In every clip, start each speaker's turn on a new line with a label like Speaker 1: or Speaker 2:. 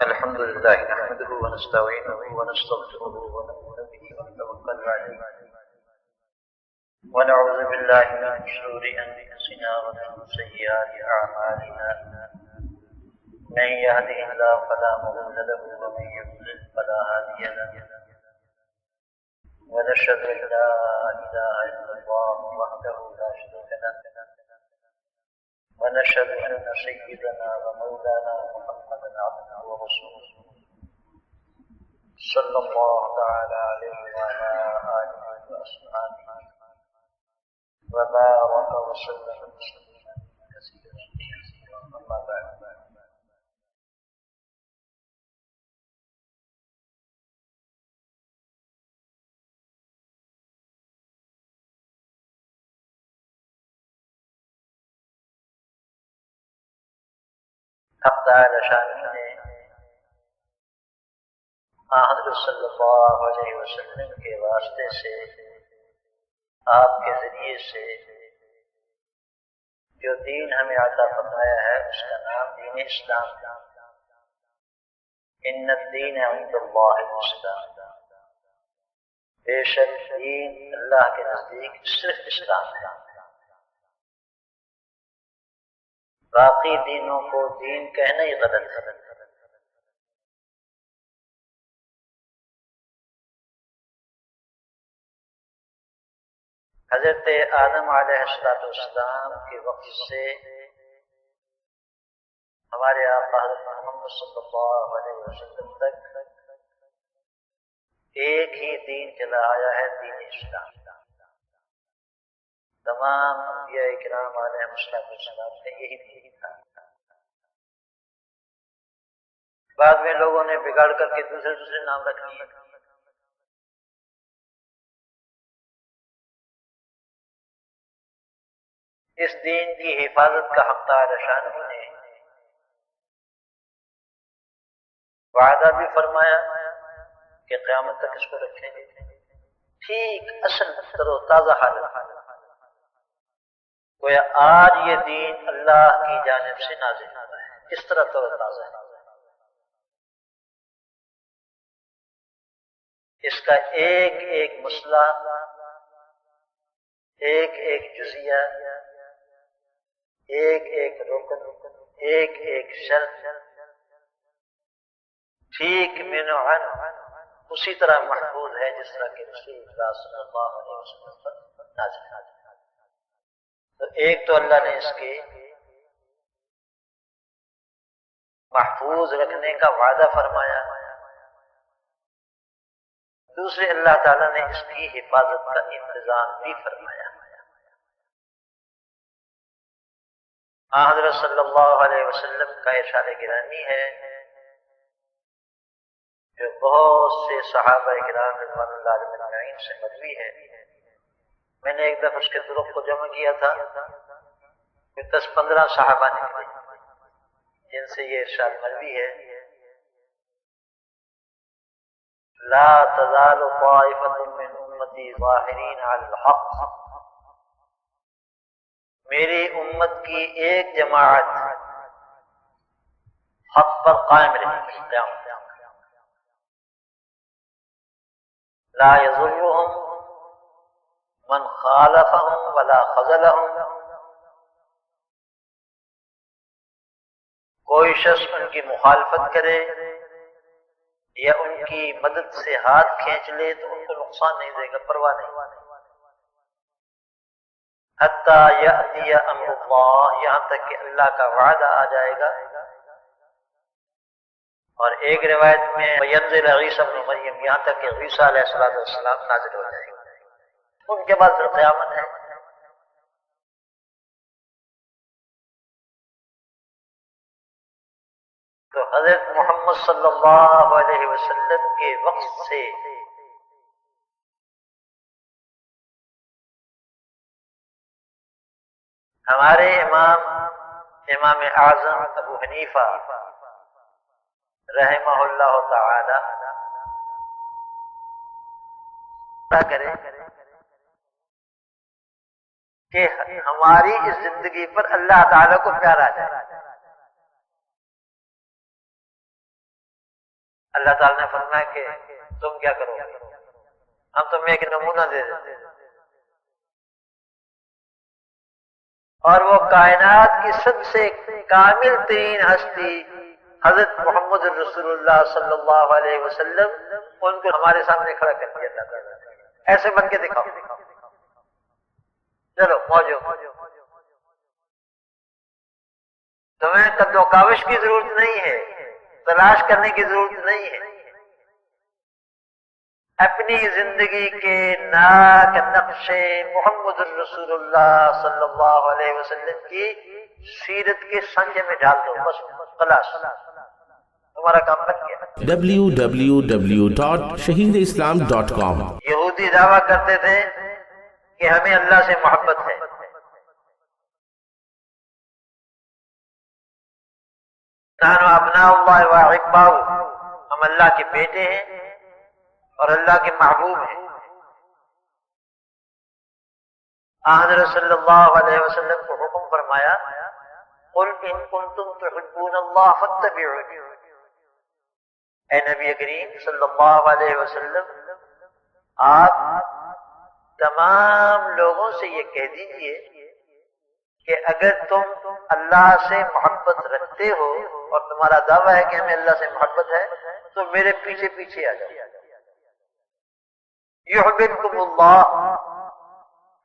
Speaker 1: الحمد لله نحمده ونستعينه ونستغفره ونؤمن به ونتوكل عليه ونعوذ بالله من شرور أنفسنا ومن سيئات أعمالنا من يهده الله فلا مضل له ومن يضلل فلا هادي له ونشهد أن لا إله إلا الله وحده لا شريك له ونشهد أن سيدنا ومولانا محمدا عبده ورسوله صلى الله تعالى عليه وعلى آله وأصحابه وبارك وسلم تسليما كثيرا أما بعد. حق تعالی شان نے حضرت صلی اللہ علیہ وسلم کے واسطے سے آپ کے ذریعے سے جو دین ہمیں عطا فرمایا ہے اس کا نام دین اسلام. ان الدین عند اللہ الاسلام، بے شک دین اللہ کے نزدیک صرف اسلام ہے، باقی دینوں کو دین کہنا ہی غلط ہے. حضرت آدم علیہ السلام کے وقت سے ہمارے آقا حضرت محمد صلی اللہ علیہ وسلم تک ایک ہی دین چلا آیا ہے، دین اسلام. تمام انبیاء کرام علیہ السلام کا یہی دین تھا. بعد میں لوگوں نے بگاڑ کر کے دوسرے نام رکھ لیے. اس دین کی حفاظت کا حق تعالی شان نے وعدہ بھی فرمایا کہ قیامت تک اس کو رکھیں گے ٹھیک اصل تر و تازہ حالت. گویا آج یہ دین اللہ کی جانب سے نازل ہوا ہے، اس طرح تر و تازہ ہے. اس کا ایک ایک مسئلہ، ایک ایک جزیہ، ایک ایک رکن، ایک ایک شرط ٹھیک منعن اسی طرح محفوظ ہے جس طرح کہ رسول اللہ صلی اللہ علیہ وسلم پر نازل ہے. تو ایک تو اللہ نے اس کے محفوظ رکھنے کا وعدہ فرمایا، دوسرے اللہ تعالیٰ نے اس کی حفاظت کا انتظام بھی فرمایا. حضرت صلی اللہ علیہ وسلم کا ارشاد گرامی ہے جو بہت سے صحابہ کرام رضوان اللہ علیہم اجمعین سے مروی ہے. میں نے ایک دفعہ اس کے طرق کو جمع کیا تھا کہ 10-15 صحابہ نکلے جن سے یہ ارشاد مروی ہے: لا تزال طائفة من امتی ظاہرین علی الحق، میری امت کی ایک جماعت حق پر قائم رہے گی قیامت. لا یضرهم من خالفهم ولا خذلهم، کوئی شخص ان کی مخالفت کرے یا ان کی مدد سے ہاتھ کھینچ لے تو ان کو نقصان نہیں دے گا، پرواہ نہیں. حتی یأتی امر اللہ، یہاں تک کہ اللہ کا وعدہ آ جائے گا. اور ایک روایت میں وینزل عیسی ابن مریم، یہاں تک کہ عیسیٰ علیہ السلام نازل ہو جائے گا. ان کے بعد پھر قیامت ہے. تو حضرت محمد صلی اللہ علیہ وسلم کے وقت سے ہمارے امام اعظم ابو حنیفہ رحمہ اللہ تعالی کرے کہ ہماری اس زندگی پر اللہ تعالی کو پیار آ جائے. اللہ تعالیٰ نے فرمایا کہ تم کیا کرو گے، ہم تمہیں ایک نمونہ دے دیتے ہیں، اور وہ کائنات کی سب سے کامل ترین ہستی حضرت محمد رسول اللہ صلی اللہ علیہ وسلم، ان کو ہمارے سامنے کھڑا کر دیا اللہ تعالیٰ نے، ایسے بن کے دکھاؤ، چلو موجود، تمہیں قد و کاوش کی ضرورت نہیں ہے، تلاش کرنے کی ضرورت نہیں ہے، اپنی زندگی کے ناک نقش محمد رسول اللہ صلی اللہ علیہ وسلم کی سیرت کے سنجے میں ڈال دو، بس خلاص تمہارا کام بن گیا۔
Speaker 2: www.shaheedislam.com
Speaker 1: یہودی دعویٰ کرتے تھے کہ ہمیں اللہ سے محبت ہے، نحن ابناء اللہ واحباؤ، ہم اللہ کے بیٹے ہیں اور اللہ کے محبوب ہیں۔ حضرت صلی اللہ علیہ وسلم کو حکم فرمایا قل ان کنتم تحبون اللہ فاتبعونی، اے نبی کریم صلی اللہ علیہ وسلم آپ تمام لوگوں سے یہ کہہ دیجئے کہ اگر تم اللہ سے محبت رکھتے ہو اور تمہارا دعویٰ ہے کہ ہمیں اللہ سے محبت ہے تو میرے پیچھے پیچھے آ جاؤ، یحببکم اللہ،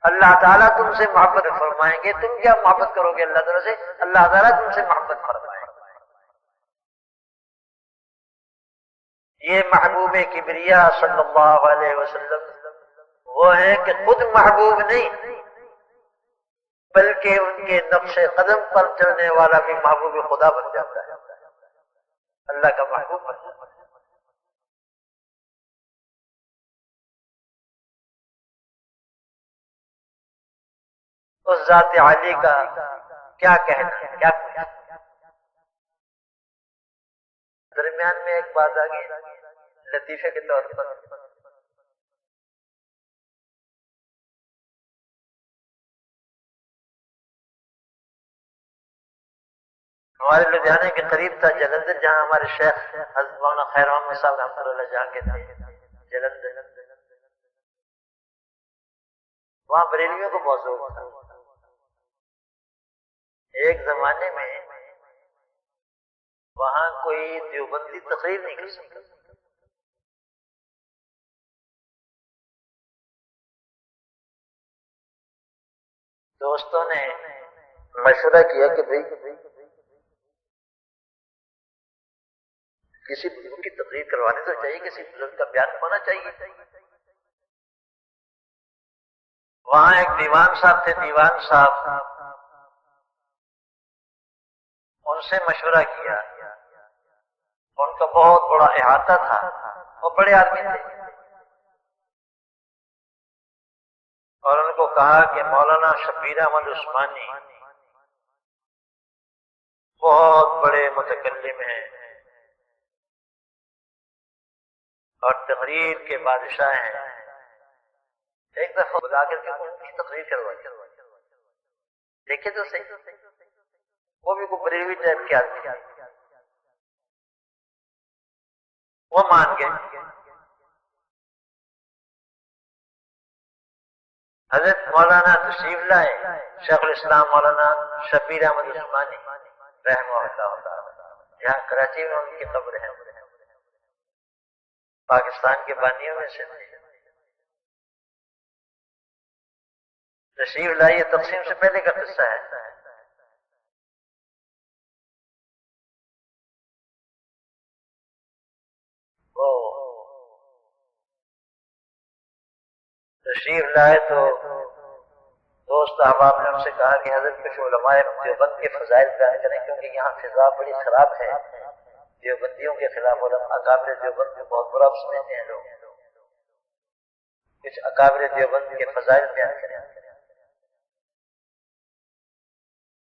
Speaker 1: اللہ تعالیٰ تم سے محبت فرمائیں گے۔ تم کیا محبت کرو گے اللہ تعالیٰ سے؟ اللہ تعالیٰ تم سے محبت فرمائیں گے۔ یہ محبوب کبریا صلی اللہ علیہ وسلم وہ ہیں کہ خود محبوب نہیں بلکہ ان کے نقش قدم پر چلنے والا بھی محبوب خدا بن جاتا ہے، اللہ کا محبوب بن جاتا ہے۔ اس ذات عالی کا کیا کہنا، کیا کہنا۔ درمیان میں ایک بات آ گئی لطیفے کے طور پر، ہمارے لدھیانے کے قریب تھا جلندھر، جہاں ہمارے شیخ حضرت مولانا خیر محمد صاحب رحمۃ اللہ جہاں کے تھے جلندھر، وہاں بریلویوں کو بہت ذوق تھا۔ ایک زمانے میں وہاں کوئی دیوبندی تقریر نہیں کر سکتا، دوستوں نے مشورہ کیا کہ بھئی کسی بزرگ کی تقریر کروانی تو چاہیے، کسی بزرگ کا بیان ہونا چاہیے۔ وہاں ایک دیوان صاحب تھے، دیوان صاحب، ان سے مشورہ کیا، ان کا بہت بڑا احاطہ تھا، وہ بڑے آدمی تھے، اور ان کو کہا کہ مولانا شبیر احمد عثمانی بہت بڑے متکلم ہیں اور تقریر کے بادشاہ ہیں، ایک دفعہ بلا کر کے ان کی تقریر کروائی، دیکھے تو صحیح، وہ بھی کوئی بریلوی ٹائپ کے آدمی، وہ مان گئے۔ حضرت مولانا تشریف لائے، شیخ الاسلام مولانا شبیر احمد عثمانی رحمہ اللہ تعالی، یہاں کراچی میں ان کی قبر ہے، پاکستان کے بانیوں میں سے تشریف لائے، یہ تقسیم سے پہلے کا قصہ ہے۔ تشریف لائے تو دوست احباب نے ان سے کہا کہ حضرت کچھ علماء دیوبند کے فضائل بیان کریں، کیونکہ یہاں فضا بڑی خراب ہے، دیوبندیوں کے خلاف علماء اکابر دیوبند کو بہت برا سمجھتے ہیں لوگ، کچھ اکابر دیوبند کے فضائل بیان کریں۔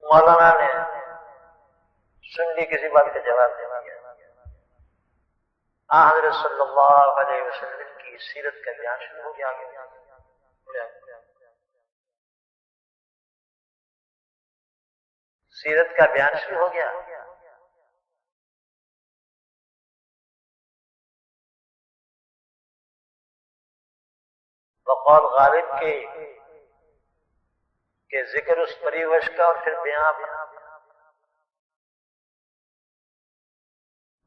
Speaker 1: مولانا نے سن لی، کسی بات کا جواب نہیں دیا۔ حضرت صلی اللہ علیہ وسلم کی سیرت کا بیان شروع ہو گیا، سیرت کا بیان شروع ہو گیا۔ بقول غالب کے ذکر اس پریوش کا اور پھر بیان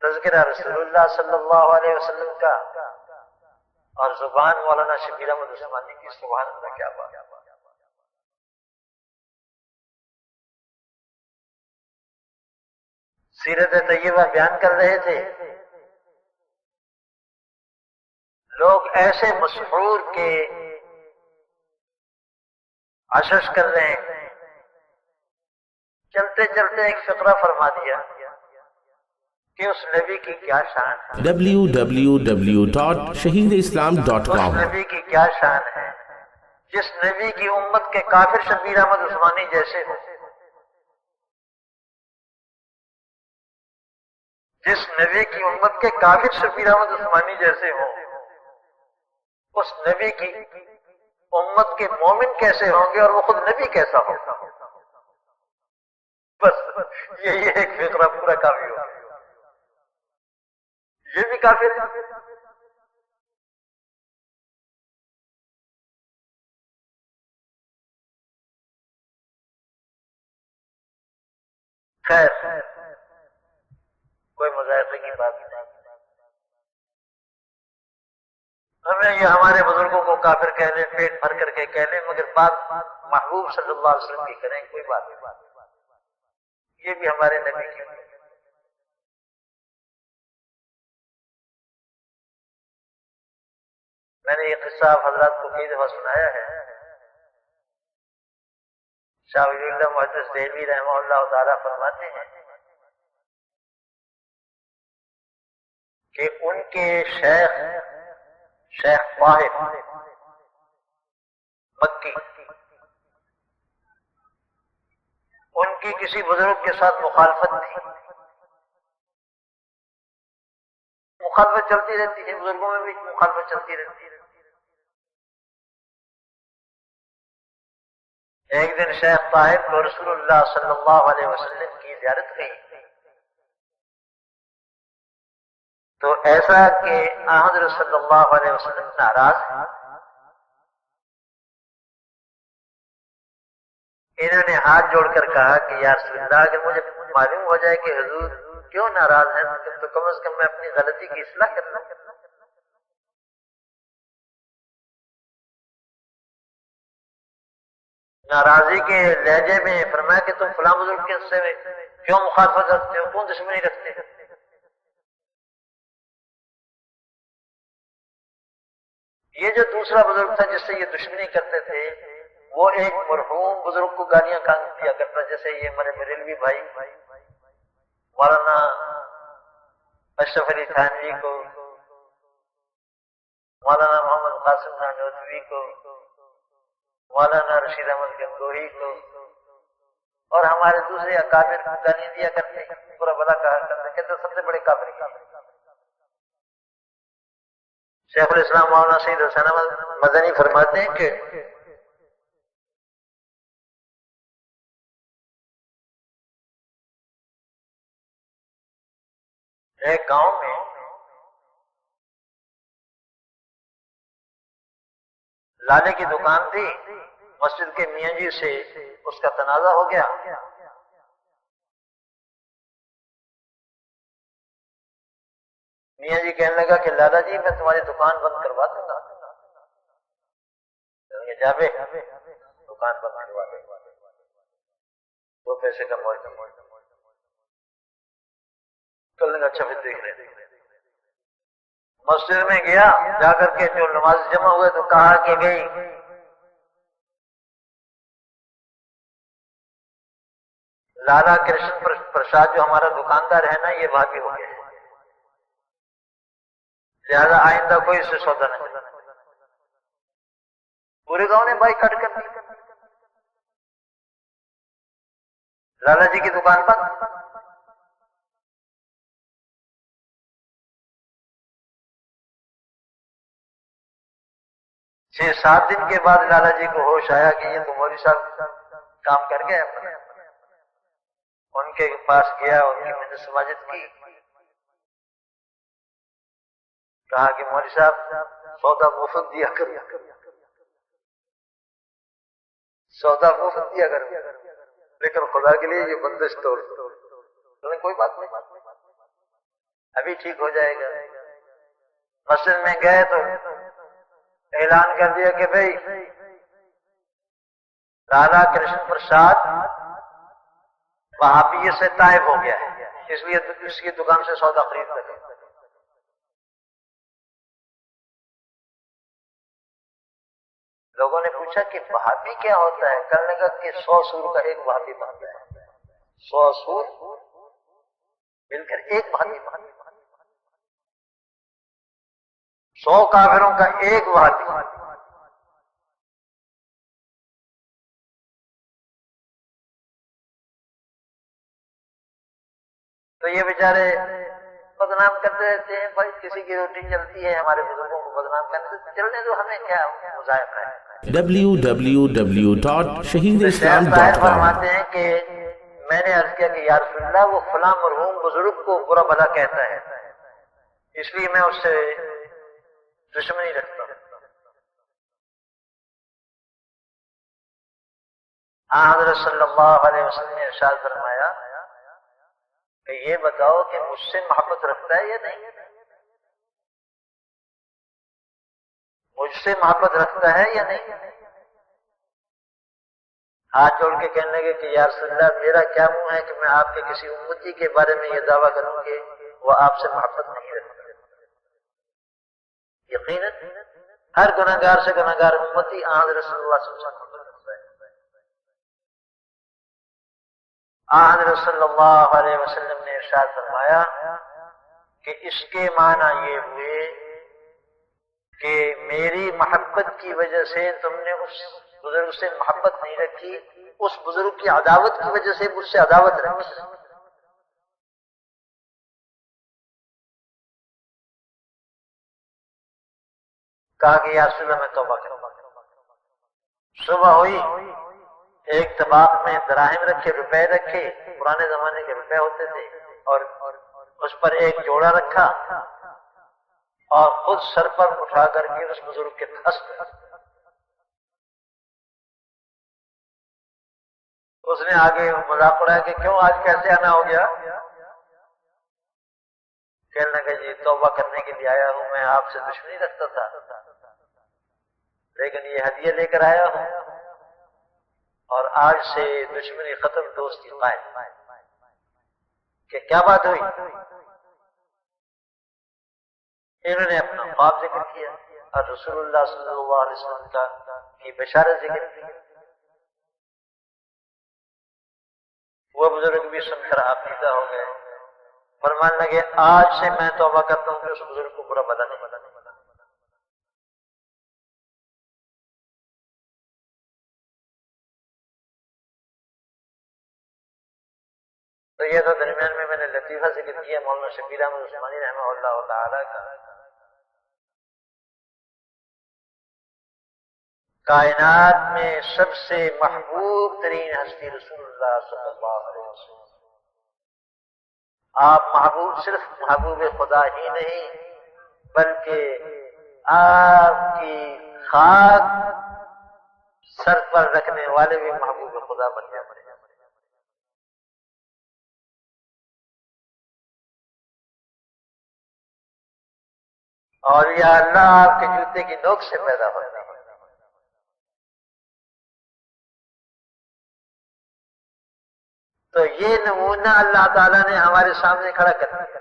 Speaker 1: تذکرہ رسول اللہ صلی اللہ علیہ وسلم کا اور زبان مولانا شبیر احمد عثمانی کی، سبحان اللہ کیا بات۔ سیرت طیبہ بیان کر رہے تھے، لوگ ایسے مسحور کے عشش کر رہے ہیں، چلتے چلتے ایک فقرہ فرما دیا کہ اس نبی کی کیا شان ہے،
Speaker 2: www.shahideislam.com
Speaker 1: اس نبی کی کیا شان ہے جس نبی کی امت کے کافر شبیر احمد عثمانی جیسے ہو، جس نبی کی امت کے کافر شبیر احمد عثمانی جیسے ہوں، اس نبی کی امت کے مومن کیسے ہوں گے اور وہ خود نبی کیسا ہوگا؟ بس یہی ایک فقرہ پورا کافی ہوگا۔ یہ بھی کافر ہے۔ خیر کوئی مذاہرے کی بات نہیں، ہمیں یہ ہمارے بزرگوں کو کافر کہہ لیں، پیٹ بھر کر کے کہہ لیں، مگر بات محبوب صلی اللہ علیہ وسلم کی کریں، کوئی بات نہیں۔ یہ بھی ہمارے نبی کی۔ میں نے یہ قصہ آپ حضرات کو کئی دفعہ سنایا ہے۔ شاہ ولی اللہ محدث دہلوی رحمہ اللہ تعالیٰ فرماتے ہیں کہ ان کے شیخ طاہر مکی، ان کی کسی بزرگ کے ساتھ مخالفت تھی، مخالفت چلتی رہتی ہے، بزرگوں میں بھی مخالفت چلتی رہتی ہے۔ ایک دن شیخ طاہر کو رسول اللہ صلی اللہ علیہ وسلم کی زیارت گئی، تو ایسا کہ حضرت صلی اللہ علیہ وسلم ناراض ہیں، انہوں نے ہاتھ جوڑ کر کہا کہ یا رسول اللہ، اگر مجھے معلوم ہو جائے کہ حضور کیوں ناراض ہیں تو کم از کم میں اپنی غلطی کی اصلاح کرنا۔ ناراضی کے لہجے میں فرمایا کہ تم فلاں بزرگ کے سے کیوں مخالفت رکھتے ہو، کیوں دشمنی رکھتے ہو؟ یہ جو دوسرا بزرگ تھا جس سے یہ دشمنی کرتے تھے، وہ ایک مرحوم بزرگ کو گالیاں دیا کرتا، جیسے یہ ہمارے بریلوی بھائی مولانا اشرف علی تھانوی کو، مولانا محمد قاسم نانوتوی کو، مولانا رشید احمد گنگوہی کو، اور ہمارے دوسرے اکابر گالی دیا کرتے، پورا بلا کہا کرتے، کہتے سب سے بڑے کافر ہیں۔ شیخ الاسلام مولانا سید حسین احمد مدنی فرماتے ہیں کہ ایک گاؤں میں لالے کی دکان تھی، مسجد کے میاں جی سے اس کا تنازع ہو گیا۔ میاں جی کہنے لگا کہ لالا جی میں تمہاری دکان بند کروا دوں گا، جاوے دکان بند کروا دوں گا، 2 پیسے کا موجود کرنے کا۔ اچھا پھر دیکھ رہے تھے، مسجد میں گیا، جا کر کے جو نماز جمع ہوئے تو کہا کہ گئی لالا کرشن پرساد جو ہمارا دکاندار ہے نا، یہ بھاگی ہو گیا، لہذا آئندہ کوئی اس سے سودا نہیں۔ پورے گاؤں نے بھائی کٹ کر دی، لالا جی کی دکان بند۔ 6-7 دن کے بعد لالا جی کو ہوش آیا کہ یہ تو مولوی صاحب کام کر گئے۔ ان کے پاس گیا، ان کی محنت سماجت کی، کہا کہ مولوی صاحب سودا مفت دیا کرو، سودا مفت دیا کرو لیکن خدا کے لیے یہ بندش توڑ دو، کوئی بات نہیں، ابھی ٹھیک ہو جائے گا۔ مسجد میں گئے تو اعلان کر دیا کہ بھئی رادا کرشن پرساد وہابیت سے طائب ہو گیا ہے، اس لیے اس کی دکان سے سودا خرید لگے۔ لوگوں نے پوچھا کہ وہابی کیا ہوتا ہے؟ کہنے لگا کہ 100 سور کا ایک وہابی بنتا ہے، 100 سور مل کر ایک وہابی بنتا ہے، 100 کافروں کا ایک وہابی۔ تو یہ بیچارے بدنام کرتے رہتے ہیں، بھائی کسی کی روٹی چلتی ہے، ہمارے بزرگوں کو بدنام کرنے چلنے تو ہمیں کیا مذائقہ ہے۔
Speaker 2: www.shahideislam.com
Speaker 1: فرماتے ہیں کہ میں نے عرض کیا کہ یا رسول اللہ وہ فلاں مرحوم بزرگ کو برا بھلا کہتا ہے، اس لیے میں اس سے دشمنی رکھتا ہوں۔ حضرت صلی اللہ علیہ وسلم نے ارشاد فرمایا کہ یہ بتاؤ کہ مجھ سے محبت رکھتا ہے یا نہیں؟ مجھ سے محبت رکھتا ہے یا نہیں؟ ہاتھ جوڑ کے کہنے لگے کہ یا رسول اللہ میرا کیا منہ ہے کہ میں آپ کے کسی امتی کے بارے میں یہ دعویٰ کروں کہ وہ آپ سے محبت نہیں رکھتا۔ یقیناً ہر گناہگار سے گناہگار امتی حضرت صلی اللہ علیہ وسلم سے محبت رکھتا ہے۔ حضرت صلی اللہ علیہ وسلم نے ارشاد فرمایا کہ اس کے معنی یہ ہوئے کہ میری محبت کی وجہ سے تم نے اس بزرگ سے محبت نہیں رکھی، اس بزرگ کی عداوت کی وجہ سے مجھ سے عداوت رکھی۔ کہا کہ یا رسول اللہ میں توبہ کروں۔ صبح ہوئی، ایک طباق میں دراہم رکھے، روپے رکھے، پرانے زمانے کے روپے ہوتے تھے، اور اس پر ایک جوڑا رکھا اور خود سر پر اٹھا کر کے اس بزرگ کے پھنس گیا۔ اس نے آگے مذاق اڑایا کہ کیوں آج کیسے آنا ہو گیا؟ کہنے لگا جی توبہ کرنے کے لیے آیا ہوں، میں آپ سے دشمنی رکھتا تھا لیکن یہ ہدیہ لے کر آیا ہوں اور آج سے دشمنی ختم، دوستی قائم۔ کہ کیا بات ہوئی؟ انہوں نے اپنا خواب ذکر کیا اور رسول اللہ صلی اللہ علیہ وسلم کی بشارت ذکر کی۔ وہ بزرگ بھی سن کر عقیدہ ہو گئے، فرمان لگے آج سے میں توبہ کرتا ہوں کہ اس بزرگ کو برا بلا نہیں بنا۔ تو یہ تو درمیان میں نے لطیفہ ذکر کیا مولانا شبیر احمد عثمانی رحمہ اللہ تعالی کا۔ کائنات میں سب سے محبوب ترین ہستی رسول اللہ صلی اللہ علیہ وسلم۔ آپ محبوب صرف محبوب خدا ہی نہیں بلکہ آپ کی خاک سر پر رکھنے والے بھی محبوب خدا بن جائے۔ اور یا اللہ آپ کے جوتے کی نوک سے پیدا ہوتے ہیں۔ تو یہ نمونہ اللہ تعالیٰ نے ہمارے سامنے کھڑا کر دیا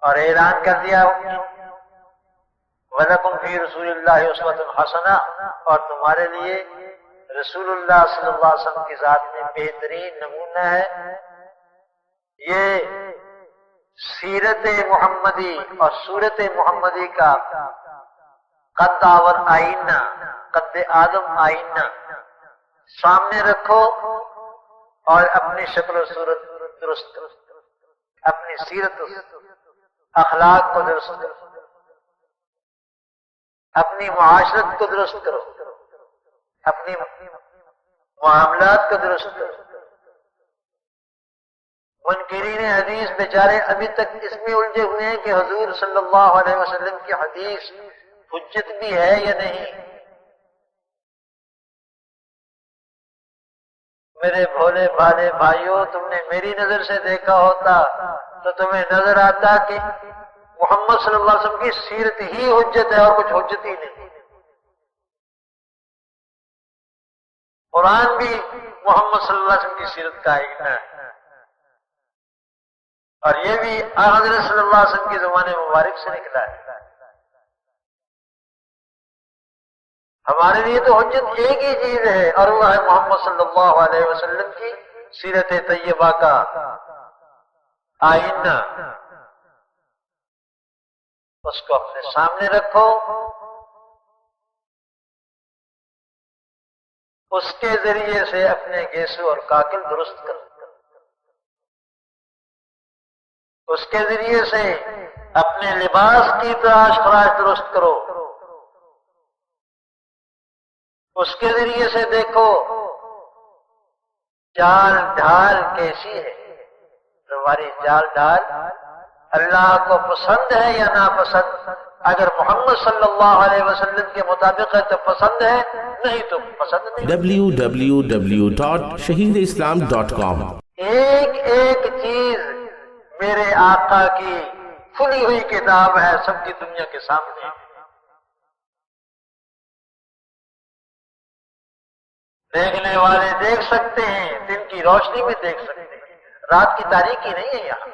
Speaker 1: اور اعلان کر دیا وَلَكُمْ فِي رَسُولِ اللَّهِ أُسْوَةٌ حَسَنَةٌ، اور تمہارے لیے رسول اللہ صلی اللہ علیہ وسلم کی ذات میں بہترین نمونہ ہے۔ یہ سیرت محمدی اور صورت محمدی کا قد آور آئینہ، قد آدم آئینہ سامنے رکھو اور اپنی شکل و صورت درست کرو، اپنی سیرت و اخلاق کو درست کرو، اپنی معاشرت کو درست کرو، اپنی معاملات کو درست کرو۔ منکرین حدیث بیچارے ابھی تک اس میں الجھے ہوئے ہیں کہ حضور صلی اللہ علیہ وسلم کی حدیث حجت بھی ہے یا نہیں۔ میرے بھولے بھالے بھائیوں، تم نے میری نظر سے دیکھا ہوتا تو تمہیں نظر آتا کہ محمد صلی اللہ علیہ وسلم کی سیرت ہی حجت ہے اور کچھ حجت ہی نہیں۔ قرآن بھی محمد صلی اللہ علیہ وسلم کی سیرت کا آئینہ ہے، اور یہ بھی حضرت صلی اللہ علیہ وسلم کی زبان مبارک سے نکلا ہے۔ ہمارے لیے تو حجت ایک ہی چیز ہے، اور وہ ہے محمد صلی اللہ علیہ وسلم کی سیرت طیبہ کا آئینہ۔ اس کو اپنے سامنے رکھو، اس کے ذریعے سے اپنے گیسو اور کاکل درست کرو، اس کے ذریعے سے اپنے لباس کی تراش خراش درست کرو، اس کے ذریعے سے دیکھو چال ڈھال کیسی ہے، تمہاری چال ڈھال اللہ کو پسند ہے یا ناپسند؟ اگر محمد صلی اللہ علیہ وسلم کے مطابق ہے تو پسند ہے، نہیں تو پسند نہیں۔
Speaker 2: www.shahideislam.com
Speaker 1: ایک ایک چیز میرے آقا کی کھلی ہوئی کتاب ہے، سب کی دنیا کے سامنے۔ دیکھنے والے دیکھ سکتے ہیں، دن کی روشنی میں دیکھ سکتے ہیں، رات کی تاریکی نہیں ہے یہاں۔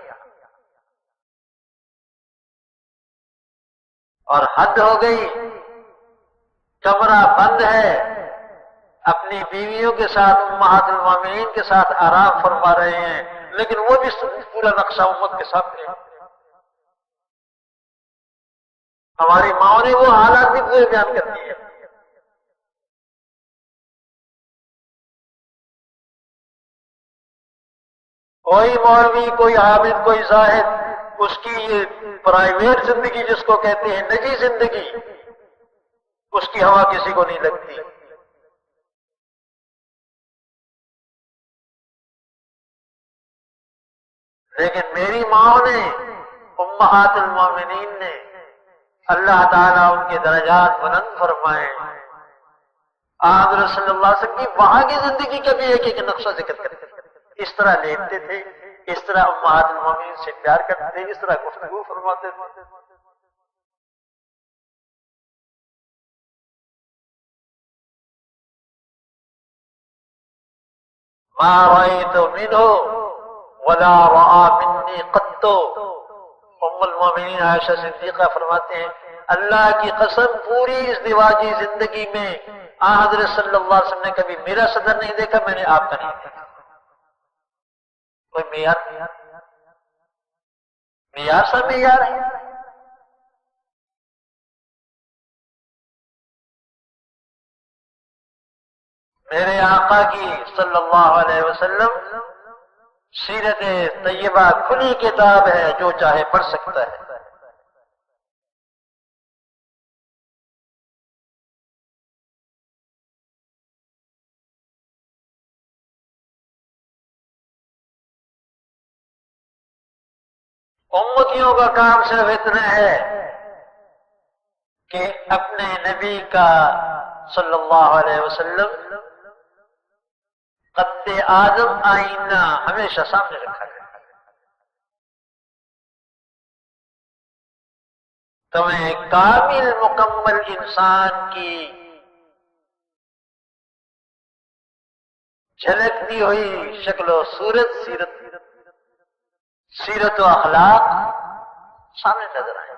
Speaker 1: اور حد ہو گئی، کمرہ بند ہے، اپنی بیویوں کے ساتھ امہات المومنین کے ساتھ آرام فرما رہے ہیں، لیکن وہ بھی پورا نقشہ امت کے سامنے ہے۔ ہماری ماں نے وہ حالات بھی پورے بیان کر دیے۔ کوئی مولوی، کوئی عابد، کوئی زاہد، اس کی یہ پرائیویٹ زندگی جس کو کہتے ہیں نجی زندگی، اس کی ہوا کسی کو نہیں لگتی۔ لیکن میری ماں نے، امہات المومنین نے، اللہ تعالیٰ ان کے درجات بلند فرمائے، حضرت صلی اللہ علیہ وسلم کی وہاں کی زندگی کا بھی ایک ایک نقشہ ذکر کرتے تھے۔ اس طرح لیٹتے تھے، اس طرح امہات المومنین سے پیار کرتے تھے، اس طرح گفتگو فرماتے تھے۔ ما رأيت منه ولا رأى مني قط۔ ام المومنین عائشہ صدیقہ فرماتے ہیں، اللہ کی قسم پوری ازدواجی زندگی میں حضرت صلی اللہ علیہ وسلم نے کبھی میرا صدر نہیں دیکھا، میں نے آپ کا نہیں دیکھا۔ کوئی معیار سا معیار ہے۔ میرے آقا کی صلی اللہ علیہ وسلم سیرت طیبہ کھلی کتاب ہے، جو چاہے پڑھ سکتا ہے۔ امتیوں کا کام صرف اتنا ہے کہ اپنے نبی کا صلی اللہ علیہ وسلم قد آدم آئینہ ہمیشہ سامنے رکھا جائے۔ تمہیں کامل مکمل انسان کی جھلکتی ہوئی شکل و صورت، سیرت و اخلاق سامنے نظر آئے۔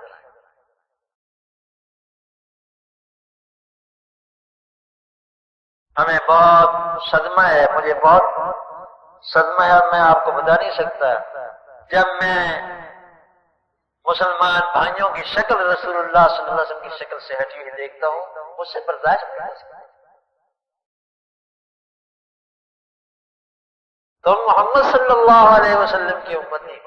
Speaker 1: ہمیں بہت صدمہ ہے، مجھے بہت صدمہ ہے، اور میں آپ کو بتا نہیں سکتا۔ جب میں مسلمان بھائیوں کی شکل رسول اللہ صلی اللہ علیہ وسلم کی شکل سے ہٹی ہوئی دیکھتا ہوں، مجھ سے برداشت نہیں ہو سکتا۔ تو محمد صلی اللہ علیہ وسلم کی امتی،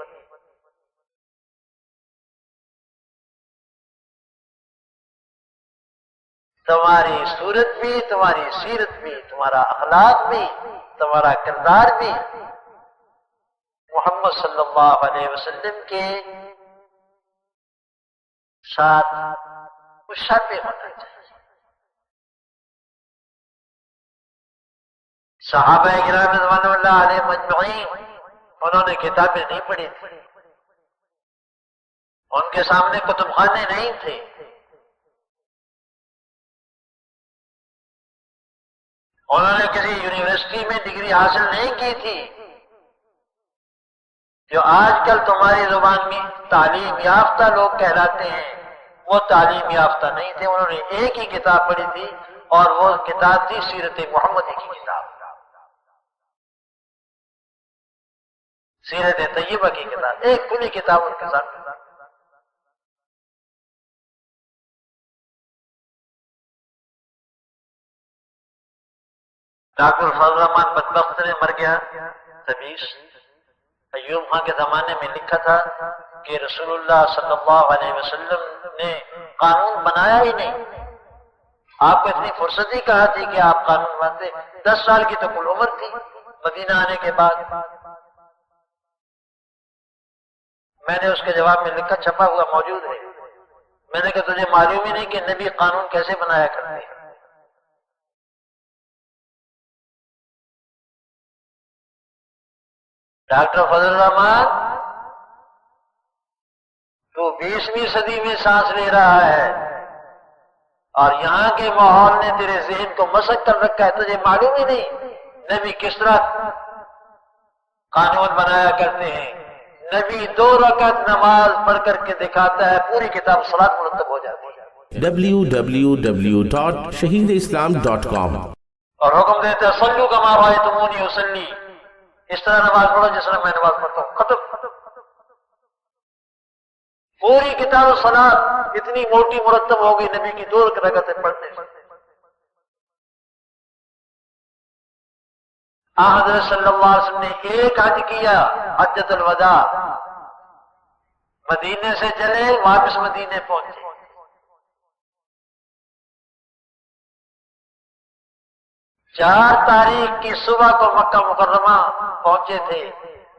Speaker 1: تمہاری صورت بھی، تمہاری سیرت بھی، تمہارا اخلاق بھی، تمہارا کردار بھی محمد صلی اللہ علیہ وسلم کے ساتھ مشابہ ہونا چاہیے۔ صحابہ کرام رضوان اللہ علیہم اجمعین انہوں نے کتابیں نہیں پڑھی تھی، ان کے سامنے کتب خانے نہیں تھے، انہوں نے کسی یونیورسٹی میں ڈگری حاصل نہیں کی تھی۔ جو آج کل تمہاری زبان میں تعلیم یافتہ لوگ کہلاتے ہیں وہ تعلیم یافتہ نہیں تھے، انہوں نے ایک ہی کتاب پڑھی تھی اور وہ کتاب تھی سیرت محمدی کی کتاب، سیرت طیبہ کی کتاب، ایک کھلی کتاب ان کے ساتھ۔ ڈاکٹر فضل الرحمان بدبخت نے مر گیا، تبیس ایوب خان کے زمانے میں لکھا تھا کہ رسول اللہ صلی اللہ علیہ وسلم نے قانون بنایا ہی نہیں، آپ کو اتنی فرصت ہی کہا تھی کہ آپ قانون بناتے، 10 سال کی تو کل عمر تھی مدینہ آنے کے بعد۔ میں نے اس کے جواب میں لکھا، چھپا ہوا موجود ہے، میں نے کہا تجھے معلوم ہی نہیں کہ نبی قانون کیسے بنایا کرتے ہیں؟ ڈاکٹر فضل الرحمان تو 20ویں صدی میں سانس لے رہا ہے اور یہاں کے ماحول نے تیرے ذہن کو مسک کر رکھا ہے، تجھے معلوم ہی نہیں نبی کس طرح قانون بنایا کرتے ہیں۔ نبی 2 رکعت نماز پڑھ کر کے دکھاتا ہے، پوری کتاب صلاۃ مرتب ہو جاتی ہے۔
Speaker 2: www.shaheedislam.com
Speaker 1: اور حکم دیتا ہے صلو کما رأیتمونی اصلی، اس طرح نماز پڑھو جس طرح میں نماز پڑھتا ہوں، ختم۔ پوری کتاب صلاۃ اتنی موٹی مرتب ہو گئی نبی کی 2 رکعتیں پڑھنے سے۔ حضرت صلی اللہ علیہ وسلم نے ایک حج کیا، حجۃ الوداع، مدینے سے چلے واپس مدینے پہنچے، 4 تاریخ کی صبح کو مکہ مکرمہ پہنچے تھے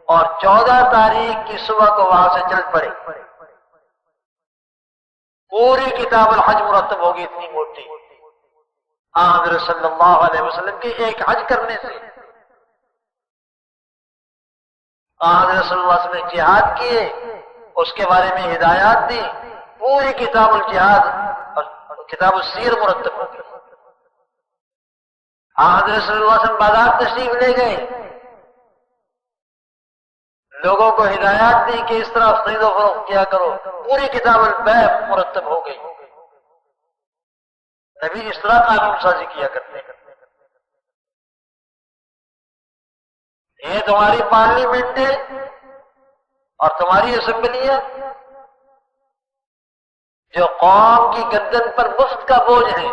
Speaker 1: اور 14 تاریخ کی صبح کو وہاں سے چل پڑے۔ پوری کتاب الحج مرتب ہوگی اتنی موٹی، حضرت صلی اللہ علیہ وسلم کے ایک حج کرنے سے۔ حضرت صلی اللہ علیہ وسلم نے جہاد کیے، اس کے بارے میں ہدایات دی، پوری کتاب الجہاد اور کتاب السیر مرتب ہو گئی۔ حضرت صلی اللہ علیہ وسلم بازار تشریف لے گئے، لوگوں کو ہدایات دی کہ اس طرح خرید و فروخت کیا کرو، پوری کتاب البیع مرتب ہو گئی۔ نبی اس طرح قانون سازی کیا کرتے ہیں۔ یہ تمہاری پارلیمنٹ ہے اور تمہاری اسمبلی ہے جو قوم کی گردن پر مفت کا بوجھ ہے،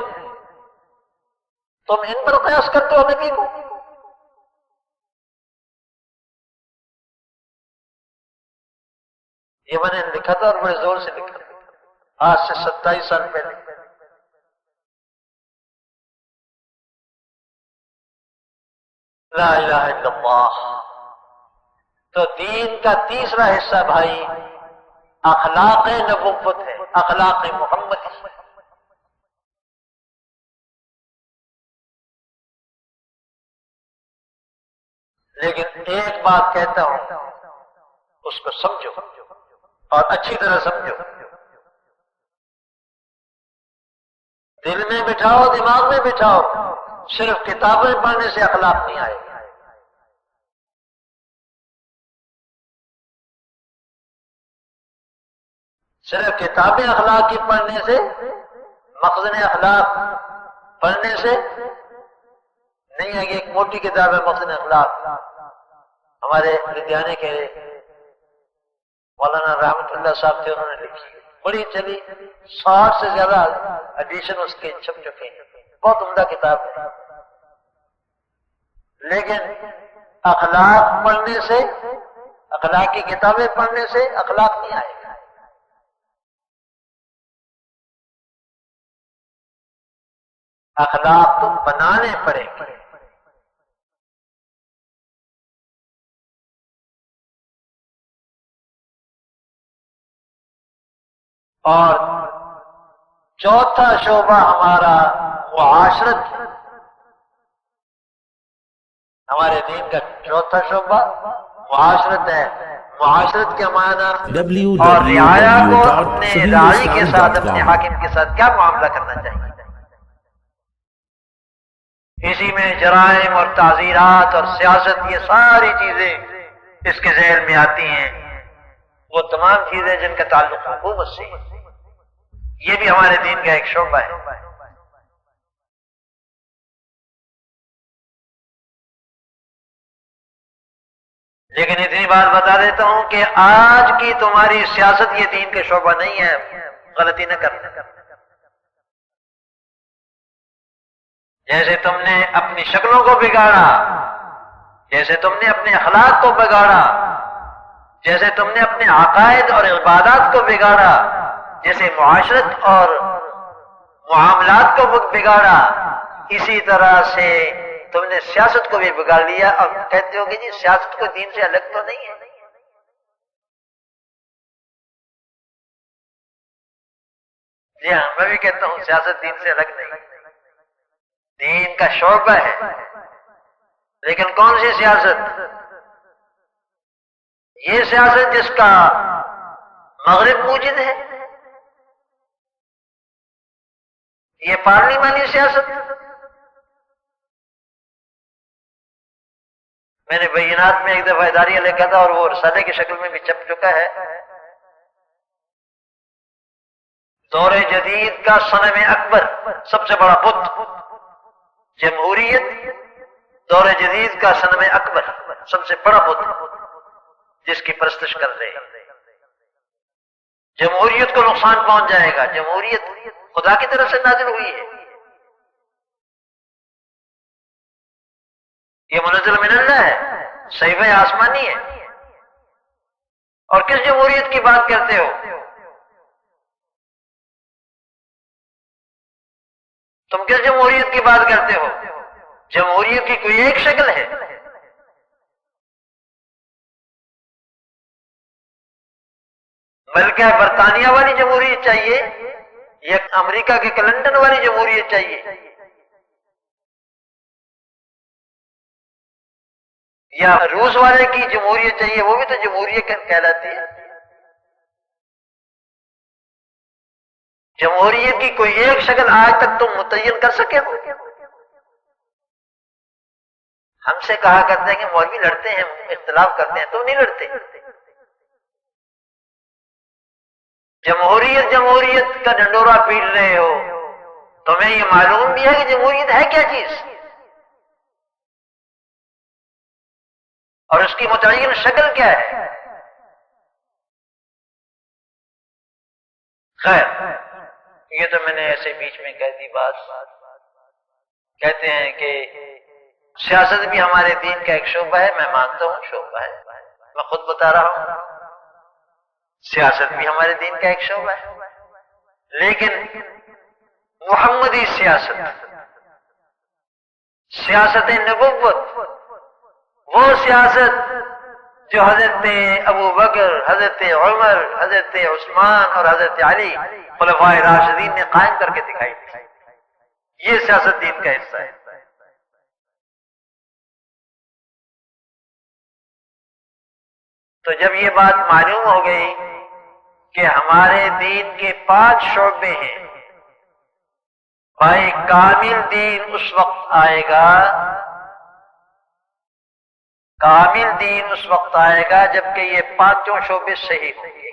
Speaker 1: تم ان پر قیاس کرتے ہو نبی کو؟ یہ میں نے لکھا تھا اور بڑے زور سے لکھا تھا، آج سے 27 سال پہلے۔ لا الہ الا اللہ۔ تو دین کا تیسرا حصہ بھائی اخلاق نبوت ہے، اخلاق محمدی۔ لیکن ایک بات کہتا ہوں، اس کو سمجھو اور اچھی طرح سمجھو، دل میں بٹھاؤ، دماغ میں بٹھاؤ، صرف کتابیں پڑھنے سے اخلاق نہیں آئے گا۔ صرف کتابیں اخلاق کی پڑھنے سے، مخزن اخلاق پڑھنے سے نہیں ہے کہ ایک موٹی کتاب ہے مخزن اخلاق، ہمارے لدھیانے کے مولانا رحمت اللہ صاحب تھے، انہوں نے لکھی، بڑی چلی، 60 سے زیادہ ایڈیشن اس کے چھپ چکے ہیں، بہت عمدہ کتاب ہے۔ لیکن اخلاق پڑھنے سے، اخلاق کی کتابیں پڑھنے سے اخلاق نہیں آئے گا۔ اخلاق تو بنانے پڑیں گے۔ اور چوتھا شعبہ ہمارا معاشرت ہے۔ ہمارے دین کا چوتھا شعبہ معاشرت ہے. معاشرت کے معنی اور رعایا کو اپنے راعی کے ساتھ، اپنے
Speaker 2: www.shahideislam.com
Speaker 1: حاکم کے ساتھ کیا معاملہ کرنا چاہیے. اسی میں جرائم اور تعزیرات اور سیاست، یہ ساری چیزیں اس کے ذیل میں آتی ہیں. وہ تمام چیزیں جن کا تعلق حکومت سے ہے، یہ بھی ہمارے دین کا ایک شعبہ ہے. لیکن اتنی بات بتا دیتا ہوں کہ آج کی تمہاری سیاست یہ دین کا شعبہ نہیں ہے. غلطی نہ کرنا. جیسے تم نے اپنی شکلوں کو بگاڑا، جیسے تم نے اپنے اخلاق کو بگاڑا، جیسے تم نے اپنے عقائد اور عبادات کو بگاڑا، جیسے معاشرت اور معاملات کو بگاڑا، اسی طرح سے تم نے سیاست کو بھی بگاڑ لیا. اور کہتے ہو کہ جی سیاست کو دین سے الگ تو نہیں ہے. جی ہاں، میں بھی کہتا ہوں سیاست دین سے الگ نہیں، دین کا شعبہ ہے. لیکن کون سی سیاست؟ یہ سیاست جس کا مغرب موجد ہے، یہ پارلیمانی سیاست. میں نے بینات میں ایک دفعہ اداریہ لکھا تھا اور وہ رسالے کی شکل میں بھی چھپ چکا ہے. دور جدید کا صنم اکبر، سب سے بڑا بت، جمہوریت. دور جدید کا صنم اکبر، سب سے بڑا بت جس کی پرستش کر رہے ہیں. جمہوریت کو نقصان پہنچ جائے گا. جمہوریت خدا کی طرف سے نازل ہوئی ہے، یہ منزل من اللہ ہے، صحیفہ آسمانی ہے. اور کس جمہوریت کی بات کرتے ہو؟ تم کس جمہوریت کی بات کرتے ہو؟ جمہوریت کی کوئی ایک شکل ہے. بلکہ برطانیہ والی جمہوریت چاہیے یا امریکہ کے لندن والی جمہوریت چاہیے یا روس والے کی جمہوریت چاہیے؟ وہ بھی تو جمہوریت کہلاتی ہے. جمہوریت کی کوئی ایک شکل آج تک تم متعین کر سکے ہو؟ ہم سے کہا کرتے ہیں کہ مولوی لڑتے ہیں، اختلاف کرتے ہیں. تم نہیں لڑتے. جمہوریت جمہوریت کا ڈنڈورا پیٹ رہے ہو. تمہیں یہ معلوم بھی ہے کہ جمہوریت ہے کیا چیز اور اس کی متعین شکل کیا ہے؟ خیر، یہ تو میں نے ایسے بیچ میں کہہ دی بات. کہتے ہیں کہ سیاست بھی ہمارے دین کا ایک شعبہ ہے. میں مانتا ہوں شعبہ ہے، میں خود بتا رہا ہوں سیاست بھی ہمارے دین کا ایک شعبہ ہے. لیکن محمدی سیاست، سیاست نبوت، وہ سیاست جو حضرت ابو بکر، حضرت عمر، حضرت عثمان اور حضرت علی خلفائے راشدین نے قائم کر کے دکھائی تھی، یہ سیاست دین کا حصہ ہے. تو جب یہ بات معلوم ہو گئی کہ ہمارے دین کے 5 شعبے ہیں، بھائی کامل دین اس وقت آئے گا، کامل دین اس وقت آئے گا جبکہ یہ 5 شعبے صحیح ہوں گے.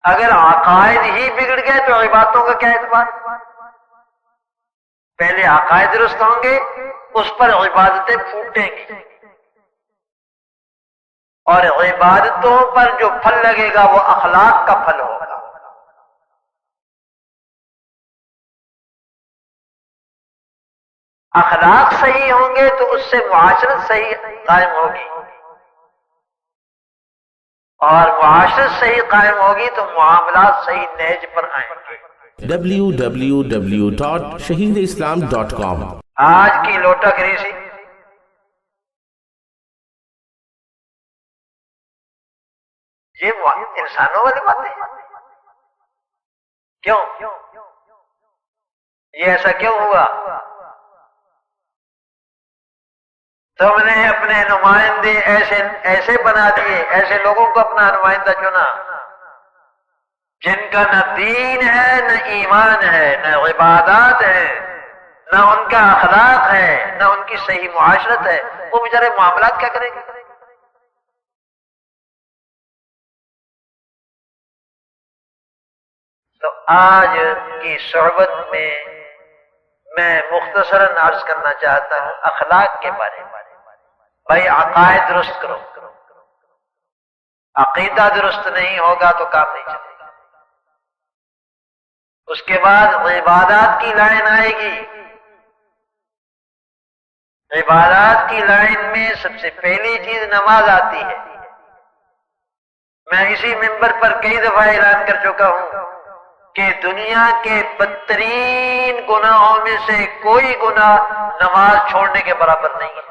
Speaker 1: اگر عقائد ہی بگڑ گئے تو عبادتوں کا کیا اعتبار؟ پہلے عقائد درست ہوں گے، اس پر عبادتیں پھوٹیں گی، اور عبادتوں پر جو پھل لگے گا وہ اخلاق کا پھل ہوگا. اخلاق صحیح ہوں گے تو اس سے معاشرت صحیح قائم ہوگی، اور معاشرت صحیح قائم ہوگی تو معاملات صحیح نہج پر آئیں گے.
Speaker 2: www.shahideislam.com
Speaker 1: آج کی لوٹا گریسی یہ انسانوں والی باتیں ہیں. کیوں؟ یہ ایسا کیوں ہوا؟ تم نے اپنے نمائندے ایسے بنا دیے، ایسے لوگوں کو اپنا نمائندہ چنا جن کا نہ دین ہے، نہ ایمان ہے، نہ عبادات ہے، نہ ان کا اخلاق ہے، نہ ان کی صحیح معاشرت ہے، وہ بیچارے معاملات کیا کریں گے؟ تو آج کی صحبت میں مختصراً عرض کرنا چاہتا ہوں اخلاق کے بارے میں۔ بھائی عقائد درست کرو، عقیدہ درست نہیں ہوگا تو کام نہیں چلے گا۔ اس کے بعد عبادات کی لائن آئے گی۔ عبادات کی لائن میں سب سے پہلی چیز نماز آتی ہے۔ میں اسی منبر پر کئی دفعہ اعلان کر چکا ہوں کہ دنیا کے بدترین گناہوں میں سے کوئی گناہ نماز چھوڑنے کے برابر نہیں ہے۔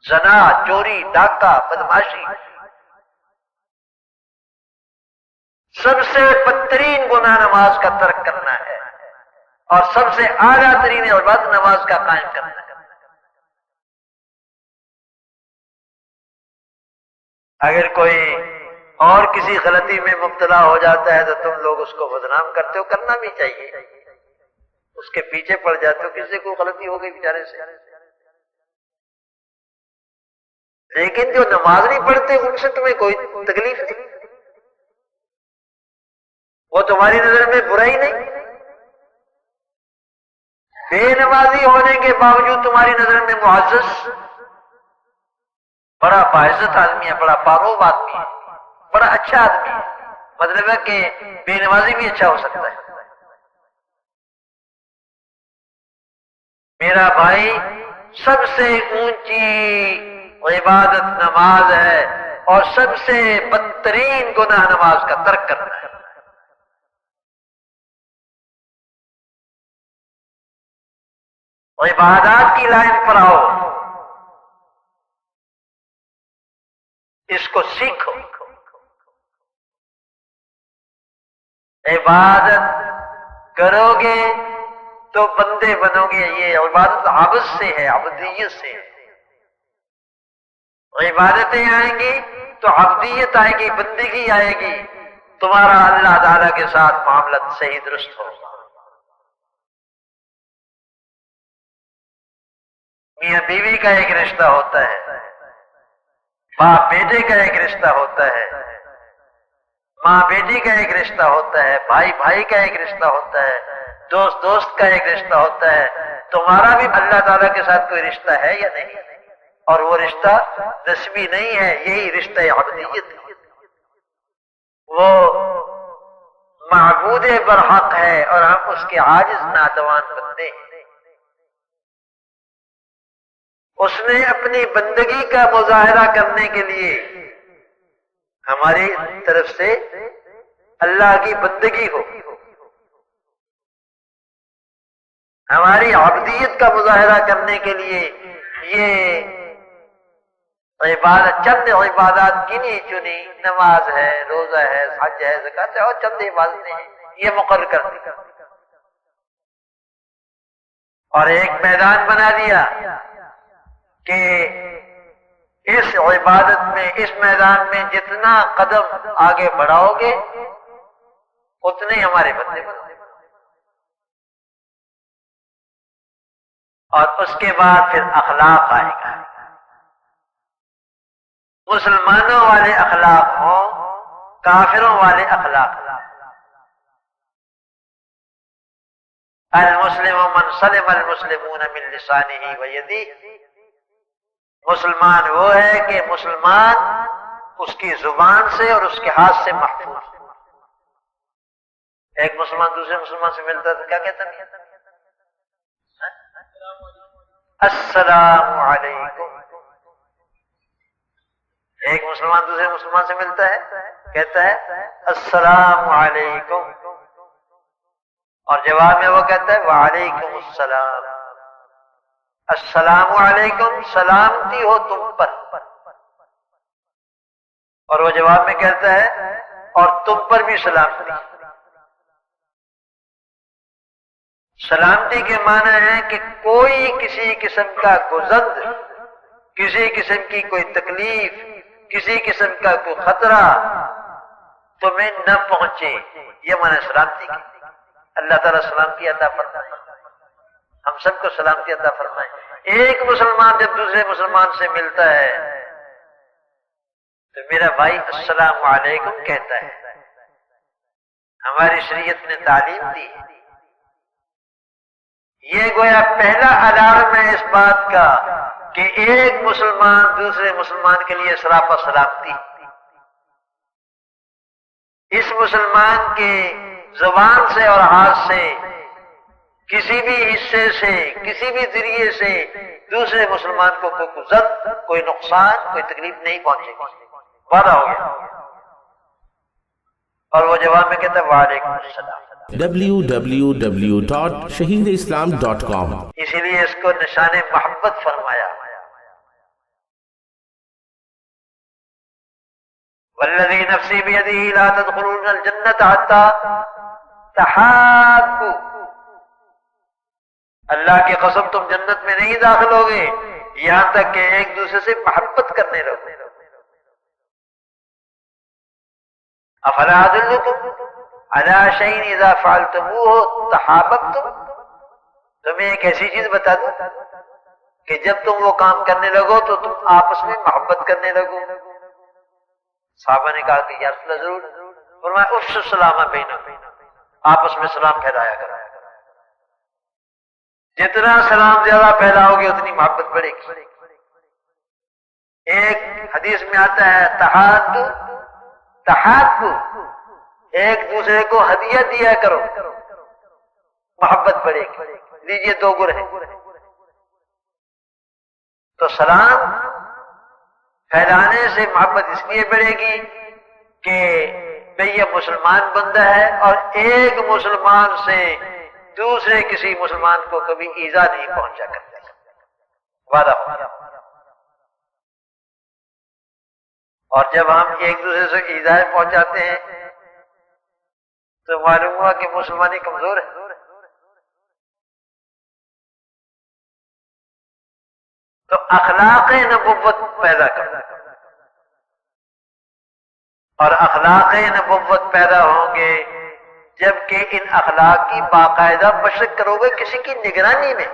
Speaker 1: زنا، چوری، ڈاکہ، بدماشی، سب سے بدترین گناہ نماز کا ترک کرنا ہے، اور سب سے اعلیٰ ترین عبادت نماز کا قائم کرنا ہے۔ اگر کوئی اور کسی غلطی میں مبتلا ہو جاتا ہے تو تم لوگ اس کو بدنام کرتے ہو، کرنا بھی چاہیے، اس کے پیچھے پڑ جاتے ہو، کسی کو غلطی ہو گئی بیچارے سے، لیکن جو نماز نہیں پڑھتے ان سے تمہیں کوئی تکلیف نہیں، وہ تمہاری نظر میں برائی نہیں، بے نمازی ہونے کے باوجود تمہاری نظر میں معزز، بڑا باعزت آدمی ہے، بڑا باروب آدمی ہے، بڑا اچھا آدمی ہے، مطلب ہے کہ بے نمازی بھی اچھا ہو سکتا ہے۔ میرا بھائی، سب سے اونچی عبادت نماز ہے، اور سب سے بدترین گناہ نماز کا ترک کرنا ہے۔ عبادات کی لائن پر آؤ، اس کو سیکھو۔ عبادت کرو گے تو بندے بنو گے، یہ عبادت عبد سے ہے، عبدیت سے ہے۔ عبادتیں آئیں گی تو عبدیت آئے گی، بندگی آئے گی، تمہارا اللہ تعالیٰ کے ساتھ معاملہ صحیح درست ہوگا۔ میاں بیوی کا ایک رشتہ ہوتا ہے، باپ بیٹے کا ایک رشتہ ہوتا ہے، ماں بیٹی کا ایک رشتہ ہوتا ہے، بھائی بھائی کا ایک رشتہ ہوتا ہے، دوست دوست کا ایک رشتہ ہوتا ہے۔ تمہارا بھی اللہ تعالیٰ کے ساتھ کوئی رشتہ ہے یا نہیں؟ اور وہ رشتہ نسبی نہیں ہے، یہی رشتہ عبدیت ہے۔ وہ معبود برحق ہے اور ہم اس کے عاجز ناتوان بندے ہیں۔ اس نے اپنی بندگی کا مظاہرہ کرنے کے لیے ہماری طرف سے اللہ کی بندگی ہو، ہماری عبدیت کا مظاہرہ کرنے کے لیے یہ عبادت، چند عبادات گنی چنی، نماز ہے، روزہ ہے، حج ہے، زکات ہے، اور چند عبادتیں ہیں، یہ مقرر کر دی اور ایک میدان بنا دیا کہ اس عبادت میں، اس میدان میں جتنا قدم آگے بڑھاؤ گے اتنے ہمارے بندے بنو گے۔ اور اس کے بعد پھر اخلاق آئے گا، مسلمانوں والے اخلاق ہوں، کافروں والے اخلاق۔ المسلم من سلم المسلمون من لسانه ویدیہ، مسلمان وہ ہے کہ مسلمان اس کی زبان سے اور اس کے ہاتھ سے محفوظ۔ ایک مسلمان دوسرے مسلمان سے ملتا ہے تو کیا کہتا ہے؟ السلام علیکم۔ ایک مسلمان دوسرے مسلمان سے ملتا ہے، کہتا ہے السلام علیکم، اور جواب میں وہ کہتا ہے وعلیکم السلام۔ السلام علیکم، سلامتی ہو تم پر، اور وہ جواب میں کہتا ہے اور تم پر بھی سلامتی۔ سلامتی کے معنی ہے کہ کوئی کسی قسم کا گزند، کسی قسم کی کوئی تکلیف، کسی قسم کا کوئی خطرہ تمہیں نہ پہنچے، یہ معنی سلامتی کی۔ اللہ تعالیٰ سلامتی عطا فرمائے، ہم سب کو سلامتی عطا فرمائے۔ ایک مسلمان جب دوسرے مسلمان سے ملتا ہے تو میرا بھائی السلام علیکم کہتا ہے، ہماری شریعت نے تعلیم دی ہے۔ یہ گویا پہلا الارم ہے اس بات کا کہ ایک مسلمان دوسرے مسلمان کے لیے سراپا سلامتی، اس مسلمان کے زبان سے اور ہاتھ سے کسی بھی حصے سے، کسی بھی ذریعے سے دوسرے مسلمان کو کوئی گزر، کوئی نقصان، کوئی تکلیف نہیں پہنچے گی۔ وعدہ ہو گیا۔ اور وہ جواب میں کہتا ہے وعلیکم السلام۔
Speaker 2: www.shaheedislam.com
Speaker 1: اسی لیے اس کو نشان محبت فرمایا۔ والذی نفسی بیدہ لا تدخلون الجنۃ حتی تحابوا، اللہ کی قسم تم جنت میں نہیں داخل ہوگے یہاں تک کہ ایک دوسرے سے محبت کرنے لگو۔ افلا ادلکم علی شیء اذا فعلتموه تحاببتم، تمہیں ایک ایسی چیز بتا دوں کہ جب تم وہ کام کرنے لگو تو تم آپس میں محبت کرنے لگو۔ صحابہ نے کہا کہ یا رسول اللہ ضرور، فرمایا افشوا السلام بینکم، آپس میں سلام پھیلایا کرو، جتنا سلام زیادہ پھیلاؤ گے اتنی محبت بڑھے گی۔ ایک حدیث میں آتا ہے تحادوا، ایک دوسرے کو ہدیہ دیا کرو، محبت بڑھے گی۔ لیجئے دو گر ہیں۔ تو سلام پھیلانے سے محبت اس لیے بڑھے گی کہ بھئی یہ مسلمان بندہ ہے اور ایک مسلمان سے دوسرے کسی مسلمان کو کبھی ایذا نہیں پہنچا کرتا، وعدہ ہو گیا۔ اور جب ہم ایک دوسرے سے ایذا پہنچاتے ہیں تو معلوم ہوا کہ مسلمانی کمزور ہے۔ تو اخلاق نبوت پیدا کرنا، اور اخلاق نبوت پیدا ہوں گے جبکہ ان اخلاق کی باقاعدہ مشق کرو گے کسی کی نگرانی میں۔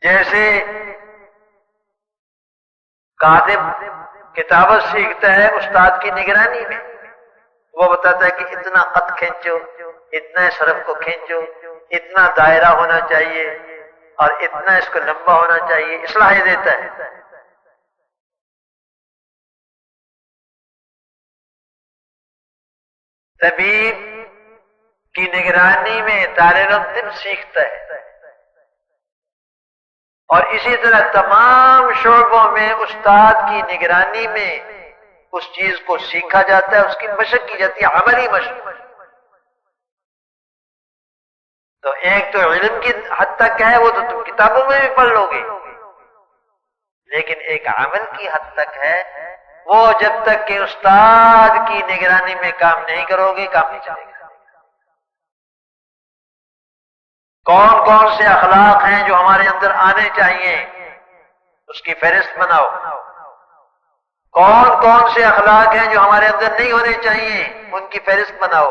Speaker 1: جیسے کاتب کتابت سیکھتا ہے استاد کی نگرانی میں، وہ بتاتا ہے کہ اتنا خط کھینچو، اتنا اس حرف کو کھینچو، اتنا دائرہ ہونا چاہیے اور اتنا اس کو لمبا ہونا چاہیے، اصلاح دیتا ہے۔ طبیب کی نگرانی میں طالب علم طب سیکھتا ہے، اور اسی طرح تمام شعبوں میں استاد کی نگرانی میں اس چیز کو سیکھا جاتا ہے، اس کی مشق کی جاتی ہے، عملی مشق۔ تو ایک تو علم کی حد تک ہے، وہ تو تم کتابوں میں بھی پڑھ لو گے، لیکن ایک عمل کی حد تک ہے، وہ جب تک کہ استاد کی نگرانی میں کام نہیں کرو گے کام نہیں چلے گا۔ کون کون سے اخلاق ہیں جو ہمارے اندر آنے چاہیے، اس کی فہرست بناؤ۔ کون کون سے اخلاق ہیں جو ہمارے اندر نہیں ہونے چاہیے، ان کی فہرست بناؤ۔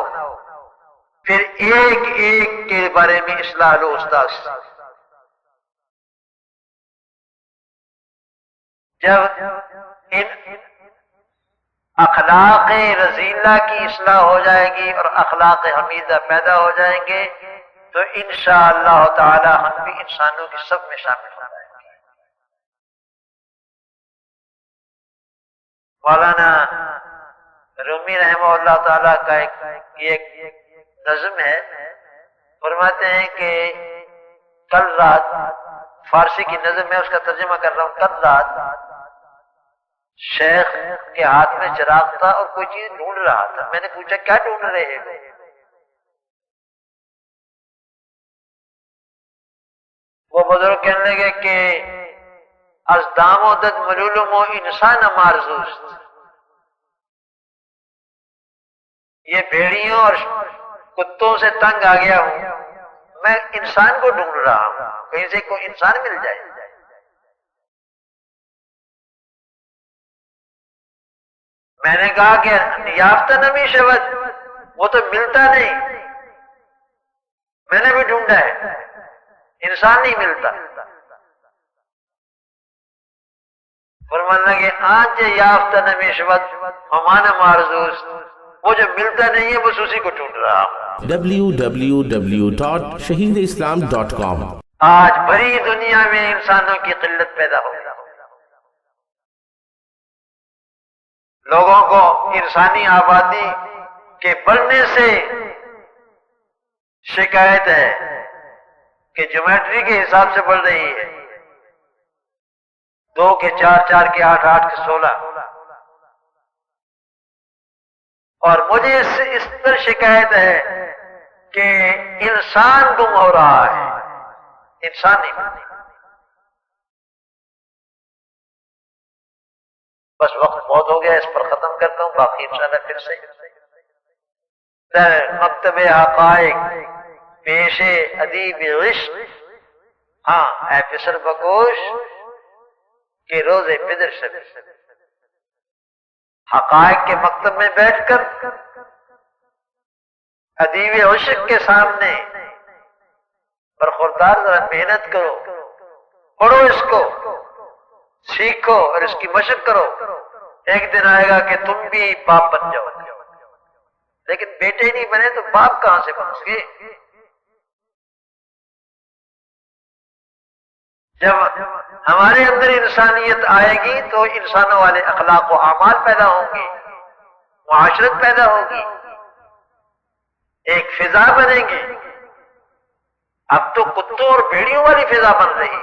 Speaker 1: پھر ایک ایک کے بارے میں اصلاح لو استاد۔ جب ان اخلاق رذیلہ کی اصلاح ہو جائے گی اور اخلاق حمیدہ پیدا ہو جائیں گے تو انشاءاللہ تعالی ہم بھی انسانوں کی سب میں شامل ہو جائیں گے۔ مولانا رومی رحمہ اللہ تعالی کا ایک نظم ہے، فرماتے ہیں کہ کل رات، فارسی کی نظم ہے، اس کا ترجمہ کر رہا ہوں۔ کل رات شیخ کے ہاتھ میں چراغ تھا اور کوئی چیز ڈھونڈ رہا تھا، میں نے پوچھا کیا ڈھونڈ رہے ہیں؟ وہ بزرگ کہنے لگے کہ ازدام و دد ملولم و انسان مارزوست، یہ بھیڑیوں اور کتوں سے تنگ آ گیا ہوں، میں انسان کو ڈھونڈ رہا ہوں، کہیں سے کوئی انسان مل جائے۔ میں نے کہا کہ یافتہ نمی شبد، وہ تو ملتا نہیں، میں نے بھی ڈھونڈا ہے، انسان نہیں ملتا۔ فرمانے لگے آج یافتہ نمی شبد ہمانا مارزوز، وہ جو ملتا نہیں ہے بس اسی کو ڈھونڈ رہا ہوں۔
Speaker 2: www.shaheedislam.com
Speaker 1: آج بھری دنیا میں انسانوں کی قلت پیدا ہو گئی، لوگوں کو انسانی آبادی کے بڑھنے سے شکایت ہے کہ جیومیٹری کے حساب سے بڑھ رہی ہے، 2 کے 4، 4 کے 8، 8 کے 16، اور مجھے اس پر شکایت ہے کہ انسان گم ہو رہا ہے، انسان نہیں ملتا۔ بس وقت بہت ہو گیا، اس پر ختم کرتا ہوں، باقی انشاءاللہ پھر سے در مکتب حقائق پیش ادیب عشق، ہاں اے فسر بکوش کے روزے پدر سے حقائق کے مکتب میں بیٹھ کر ادیب عشق کے سامنے برخوردار ذرا محنت کرو، پڑھو اس کو، سیکھو اور اس کی مشق کرو، ایک دن آئے گا کہ تم بھی باپ بن جاؤ گے، لیکن بیٹے نہیں بنے تو باپ کہاں سے بنو گے؟ جب ہمارے اندر انسانیت آئے گی تو انسانوں والے اخلاق و اعمال پیدا ہوں گے، معاشرت پیدا ہوگی، ایک فضا بنے گی۔ اب تو کتوں اور بھیڑیوں والی فضا بن رہی ہے،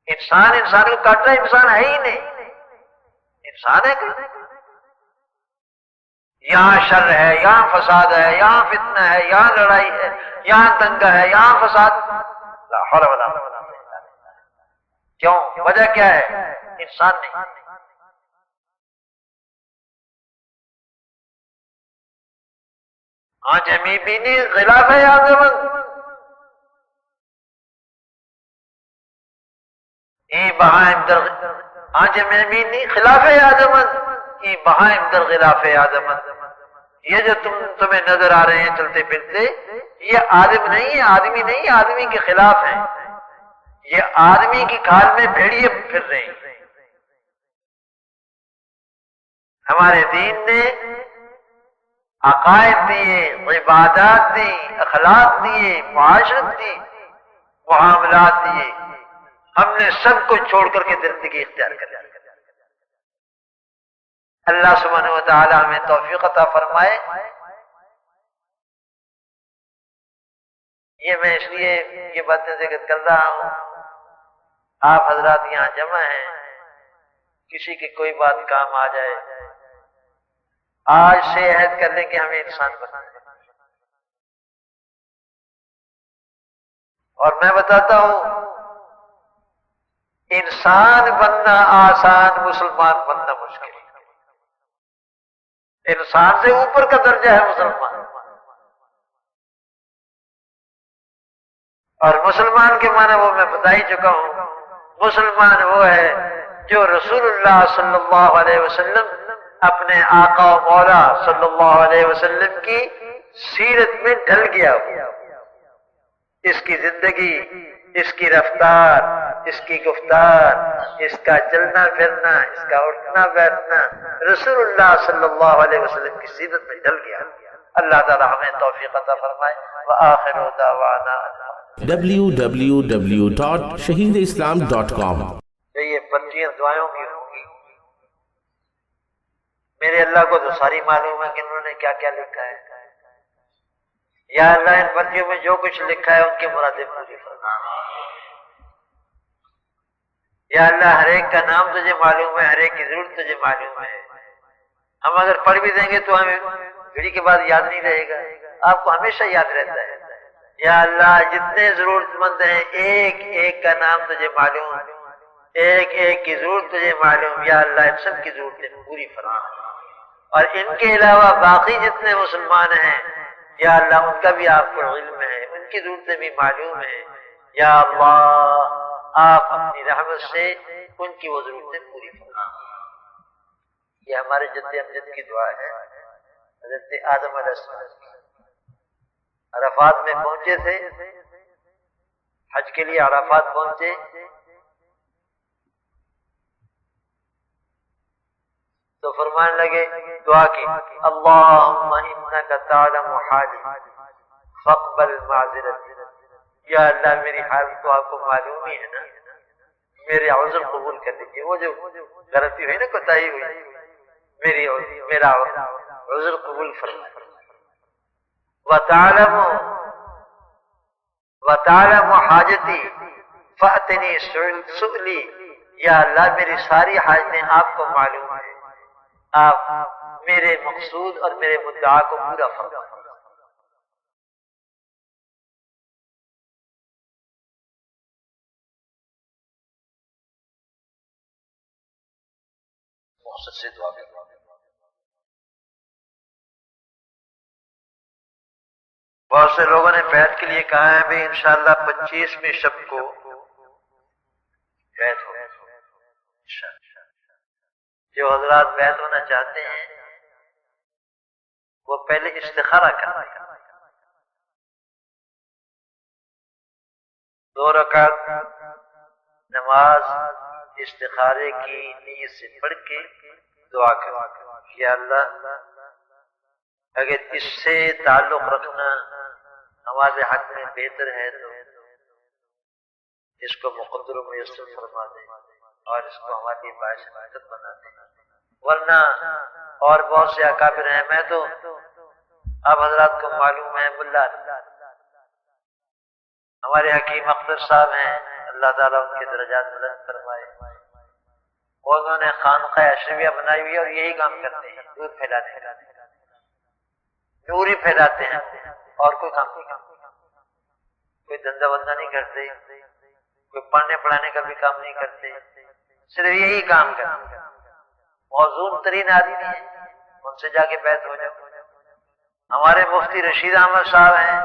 Speaker 1: انسان کو کاٹ رہا ہے، انسان ہے ہی نہیں، انسان ہے کہ یہاں شر ہے، یہاں فساد ہے، یہاں فتنہ ہے، یہاں لڑائی ہے، یہاں دنگا ہے، یہاں فساد، لا حول ولا قوت الا باللہ۔ کیوں؟ وجہ کیا ہے؟ انسان نہیں۔ آج ہمیں بھی نہیں غلاف ہے آزمن ای بہائم در آج ہمیں بھی نہیں خلاف آزمن ای بہائم در غلاف آزمن۔ یہ جو تمہیں نظر آ رہے ہیں چلتے پھرتے، یہ آدم نہیں ہے، آدمی نہیں ہے، آدمی کے خلاف ہیں، یہ آدمی کی کھال میں بھیڑیے پھر رہے ہیں۔ ہمارے دین نے عقائد دیے، عبادات دی، اخلاق دیے، معاشرت دی، معاملات دیے، ہم نے سب کو چھوڑ کر کے زندگی اختیار کر لی۔ اللہ سبحانہ و تعالی ہمیں توفیق عطا فرمائے۔ یہ میں اس لیے یہ باتیں ذکر کر رہا ہوں، آپ حضرات یہاں جمع ہیں، کسی کی کوئی بات کام آ جائے، آج سے عہد کر لیں کہ ہمیں انسان بننا ہے۔ اور میں بتاتا ہوں، انسان بننا آسان، مسلمان بننا مشکل۔ انسان سے اوپر کا درجہ ہے مسلمان، اور مسلمان کے معنی وہ میں بتا ہی چکا ہوں، مسلمان وہ ہے جو رسول اللہ صلی اللہ علیہ وسلم اپنے آقا و مولا صلی اللہ علیہ وسلم کی سیرت میں ڈھل گیا ہو، اس کی زندگی، اس کی رفتار، اس کی گفتار، اس کا چلنا پھرنا، اس کا اٹھنا بیٹھنا رسول اللہ صلی اللہ علیہ وسلم کی سیرت میں ڈل گیا۔ اللہ تعالی ہمیں توفیق عطا فرمائے۔ وآخر دعوانا
Speaker 2: www.shaheedislam.com
Speaker 1: یہ پرچیاں دعائوں کی ہوں گی، میرے اللہ کو تو ساری معلوم ہے کہ انہوں نے کیا کیا لکھا ہے۔ یا اللہ ان پرچیوں میں جو کچھ لکھا ہے ان کی مرادیں پوری فرما۔ یا اللہ ہر ایک کا نام تجھے معلوم ہے، ہر ایک کی ضرورت تجھے معلوم ہے، ہم اگر پڑھ بھی دیں گے تو ہمیں گھڑی کے بعد یاد نہیں رہے گا، آپ کو ہمیشہ یاد رہتا ہے۔ یا اللہ جتنے ضرورت مند ہیں ایک ایک کا نام تجھے معلوم، ایک ایک کی ضرورت تجھے معلوم، یا اللہ ان سب کی ضرورتیں پوری فرما۔ اور ان کے علاوہ باقی جتنے مسلمان ہیں یا اللہ ان کا بھی آپ کو علم ہے، ان کی ضرورتیں بھی معلوم ہیں، یا اللہ آپ اپنی رحمت سے ان کی وہ ضرورتیں پوری فرما۔ یہ ہمارے جد امجد کی دعا ہے۔ حضرت آدم علیہ السلام عرفات میں پہنچے تھے، حج کے لیے عرفات پہنچے، تو فرمانے لگے، دعا کی، اللہم انک تعلم حالی فاقبل معذرتی، یا اللہ میری حالت تو آپ کو معلوم ہی ہے نا، میرے عذر قبول کر لیجیے۔ وہ جو غلطی ہوئی نا، کوتاہی ہوئی، میرا عذر قبول فرمائے۔ وَتَعْلَمُ حَاجَتِي فَأْتِنِي سُؤْلِي، یا اللہ میری ساری حاجتیں آپ کو معلوم ہیں، آپ میرے مقصود اور میرے مدعا کو پورا فرمائیں۔ مقصد سے دعا کریں۔ بہت سے لوگوں نے بیعت کے لیے کہا ہے بھی انشاءاللہ 25ویں شب کو بیعت ہو۔ جو حضرات بیعت ہونا چاہتے ہیں وہ پہلے استخارہ کریں، 2 رکعت نماز استخارے کی نیت سے پڑھ کے دعا کریں کہ اللہ اگر اس سے تعلق رکھنا ہمارے حق میں بہتر ہے تو اس کو مقدر و میسر فرما دیں اور اس کو ہماری باعث برکت بنا دیں، ورنہ اور بہت سے اکابر ہیں، میں تو آپ حضرات کو معلوم ہے، ملا ہمارے حکیم اختر صاحب ہیں، اللہ تعالیٰ ان کے درجات بلند فرمائے، انہوں نے خانقاہ اشرفیہ بنائی ہوئی ہے اور یہی کام کرتے ہیں، دودھ پھیلاتے ہیں، نور ہی پھیلاتے ہیں اور کوئی کام نہیں کرتے، کوئی دھندا بندہ نہیں کرتے، کوئی پڑھنے پڑھانے کا بھی کام نہیں کرتے، صرف یہی کام کرتے ہیں۔ موزون ترین آدمی ہیں، ان سے جا کے بیعت ہو جاؤ۔ ہمارے مفتی رشید احمد صاحب ہیں،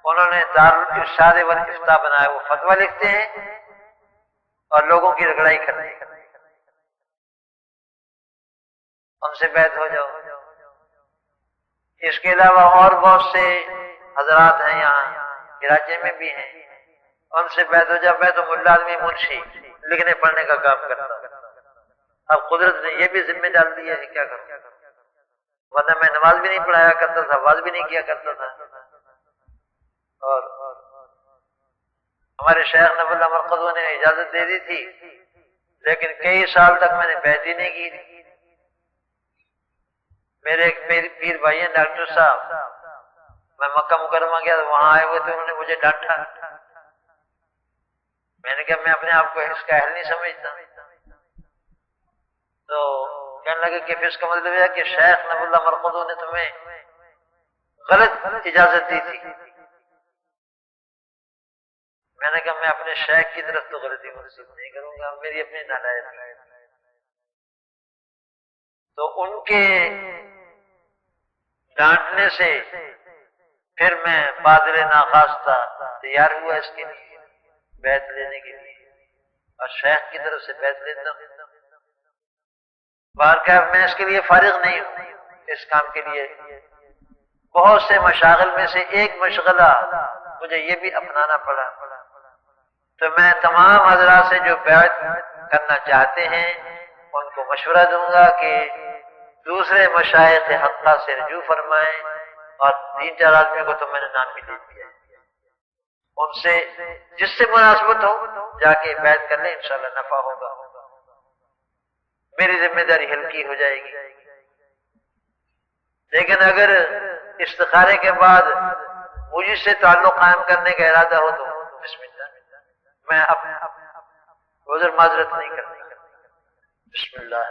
Speaker 1: انہوں نے دارالارشاد والافتاء بنایا، وہ فتویٰ لکھتے ہیں اور لوگوں کی رگڑائی کرتے ہیں، ان سے بیعت ہو جاؤ۔ اس کے علاوہ اور بہت سے حضرات ہیں یہاں کراچی میں بھی ہیں، ان سے بیعت ہو جاؤ۔ میں تو ملا آدمی منشی لکھنے پڑھنے کا کام کرتا ہوں، اب قدرت نے یہ بھی ذمہ ڈال دی ہے، کیا کروں، ورنہ میں نماز بھی نہیں پڑھایا کرتا تھا، واز بھی نہیں کیا کرتا تھا، اور ہمارے شیخ نبی اللہ مرقدو نے اجازت دے دی تھی، لیکن کئی سال تک میں نے بیعت ہی نہیں کی۔ میرے ایک پیر بھائی ہیں ڈاکٹر صاحب، میں مکہ مکرمہ گیا، وہاں آئے ہوئے تھے، انہوں نے مجھے ڈانٹا، میں نے کہا میں اپنے آپ کو اس کا اہل نہیں سمجھتا، تو کہنے لگے کہ پھر اس کا مطلب ہے کہ شیخ نبی اللہ مرقدو نے تمہیں غلط اجازت دی تھی۔ میں نے کہا میں اپنے شیخ کی طرف تو غلطی منسوب نہیں کروں گا، میری اپنی نالائق ہے۔ تو ان کے ڈانٹنے سے پھر میں بادل ناخواستہ تیار ہوا اس کے لیے بیعت لینے کے لیے، اور شیخ کی طرف سے بیعت لیتا ہوں۔ بہرکیف میں اس کے لیے فارغ نہیں ہوں، اس کام کے لیے بہت سے مشاغل میں سے ایک مشغلہ مجھے یہ بھی اپنانا پڑا، تو میں تمام حضرات سے جو بیعت کرنا چاہتے ہیں ان کو مشورہ دوں گا کہ دوسرے مشائخ حقہ سے رجوع فرمائیں، اور 3-4 آدمی کو تو میں نے نام بھی دے دیا، ان سے جس سے مناسبت ہو جا کے بیعت کر لیں، انشاءاللہ نفع ہوگا، میری ذمہ داری ہلکی ہو جائے گی۔ لیکن اگر استخارے کے بعد مجھ سے تعلق قائم کرنے کا ارادہ ہو تو بسم اللہ، میں اپنے عذر معذرت نہیں کرنے کا۔ بسم اللہ،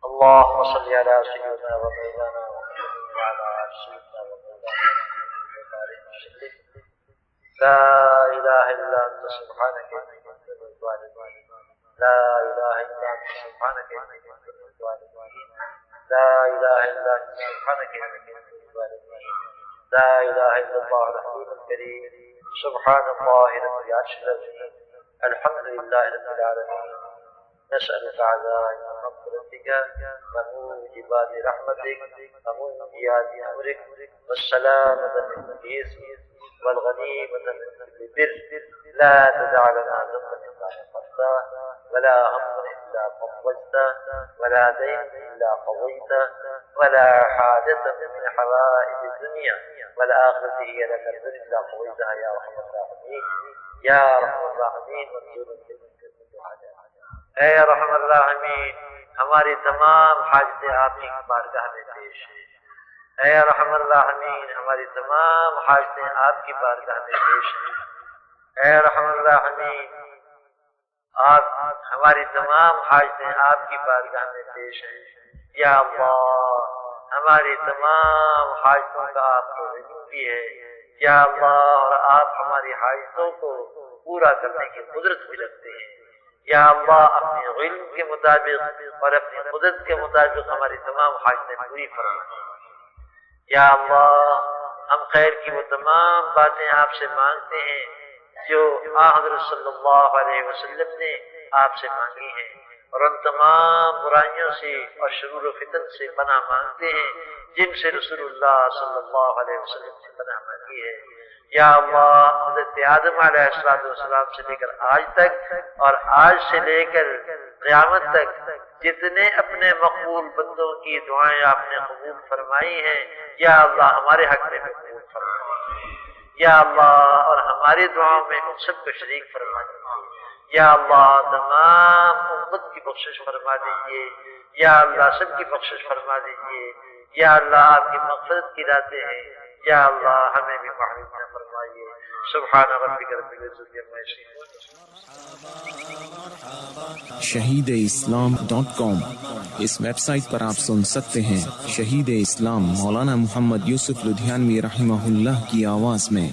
Speaker 1: اللہم صلی علی سیدنا و مولانا محمد وعلی آل سیدنا و مولانا محمد، لا الہ الا انت سبحانک انی کنت من الظالمین، لا الہ الا انت سبحانک انی کنت من الظالمین۔ لا إله إلا أنت سبحانك إني كنت من الظالمين. لا إله إلا الله الحليم الكريم. سبحان الله رب العرش العظيم. الحمد لله رب العالمين. نسألك عزائم مغفرتك وموجبات رحمتك ومنجيات أمرك والسلامة من الإثم والغنيمة من كل بر. لا تدع لنا ذنبا إلا غفرته ولا هما إلا فرجته ولا دين إلا قضيته ولا حاجة من حوائج الدنيا والآخرة هي لك البر إلا قضيتها يا أرحم الراحمين. يا أرحم الراحمين منظور اے رحم الراحمین ہماری تمام حاجتیں آپ کی بارگاہ میں پیش ہیں. اے رحم الراحمین ہماری تمام حاجتیں آپ کی بارگاہ میں پیش ہیں. اے رحم الراحمین آپ ہماری تمام حاجتیں آپ کی بارگاہ میں پیش ہیں. یا اللہ ہماری تمام حاجتوں کا آپ کو علم بھی ہے. یا اللہ اور آپ ہماری حاجتوں کو پورا کرنے کی قدرت بھی رکھتے ہیں. یا اللہ اپنے علم کے مطابق اور اپنی قدرت کے مطابق ہماری تمام حاجتیں پوری فرمائیں. یا اللہ ہم خیر کی وہ تمام باتیں آپ سے مانگتے ہیں جو حضرت صلی اللہ علیہ وسلم نے آپ سے مانگی ہیں، اور ان تمام برائیوں سے اور شرور و فتن سے پناہ مانگتے ہیں جن سے رسول اللہ صلی اللہ علیہ وسلم نے پناہ مانگی ہے. یا اللہ حضرت آدم علیہ السلام سے لے کر آج تک اور آج سے لے کر قیامت تک جتنے اپنے مقبول بندوں کی دعائیں آپ نے قبول فرمائی ہیں یا اللہ ہمارے حق میں قبول فرمائیں. یا اللہ اور ہماری دعاؤں میں ان سب کو شریک فرما دیجیے. یا اللہ تمام امت کی بخشش فرما دیجیے. یا اللہ سب کی بخشش فرما دیجیے. یا اللہ آپ کی مغفرت کی راستیں ہیں. یا اللہ ہمیں بھی محروم نہ فرمائیے. سبحان ربک رب العزت عما یصفون.
Speaker 3: shahideislam.com اس ویب سائٹ پر آپ سن سکتے ہیں شہید اسلام مولانا محمد یوسف لدھیانوی رحمہ اللہ کی آواز میں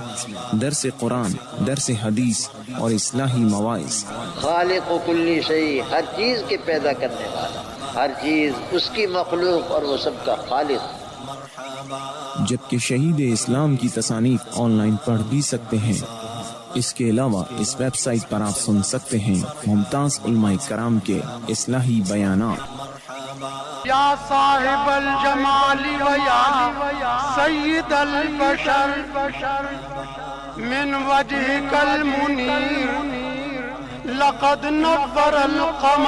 Speaker 3: درس قرآن، درس حدیث اور اصلاحی مواعظ.
Speaker 1: خالق و کلی شیء ہر چیز کے پیدا کرنے والا، ہر چیز اس کی مخلوق اور وہ سب کا خالق.
Speaker 3: جبکہ شہید اسلام کی تصانیف آن لائن پڑھ بھی سکتے ہیں. اس کے علاوہ اس ویب سائٹ پر آپ سن سکتے ہیں ممتاز علماء کرام کے اصلاحی بیانات.
Speaker 4: یا صاحب الجمال و یا سید البشر من وجهك المنیر لقد نور القمر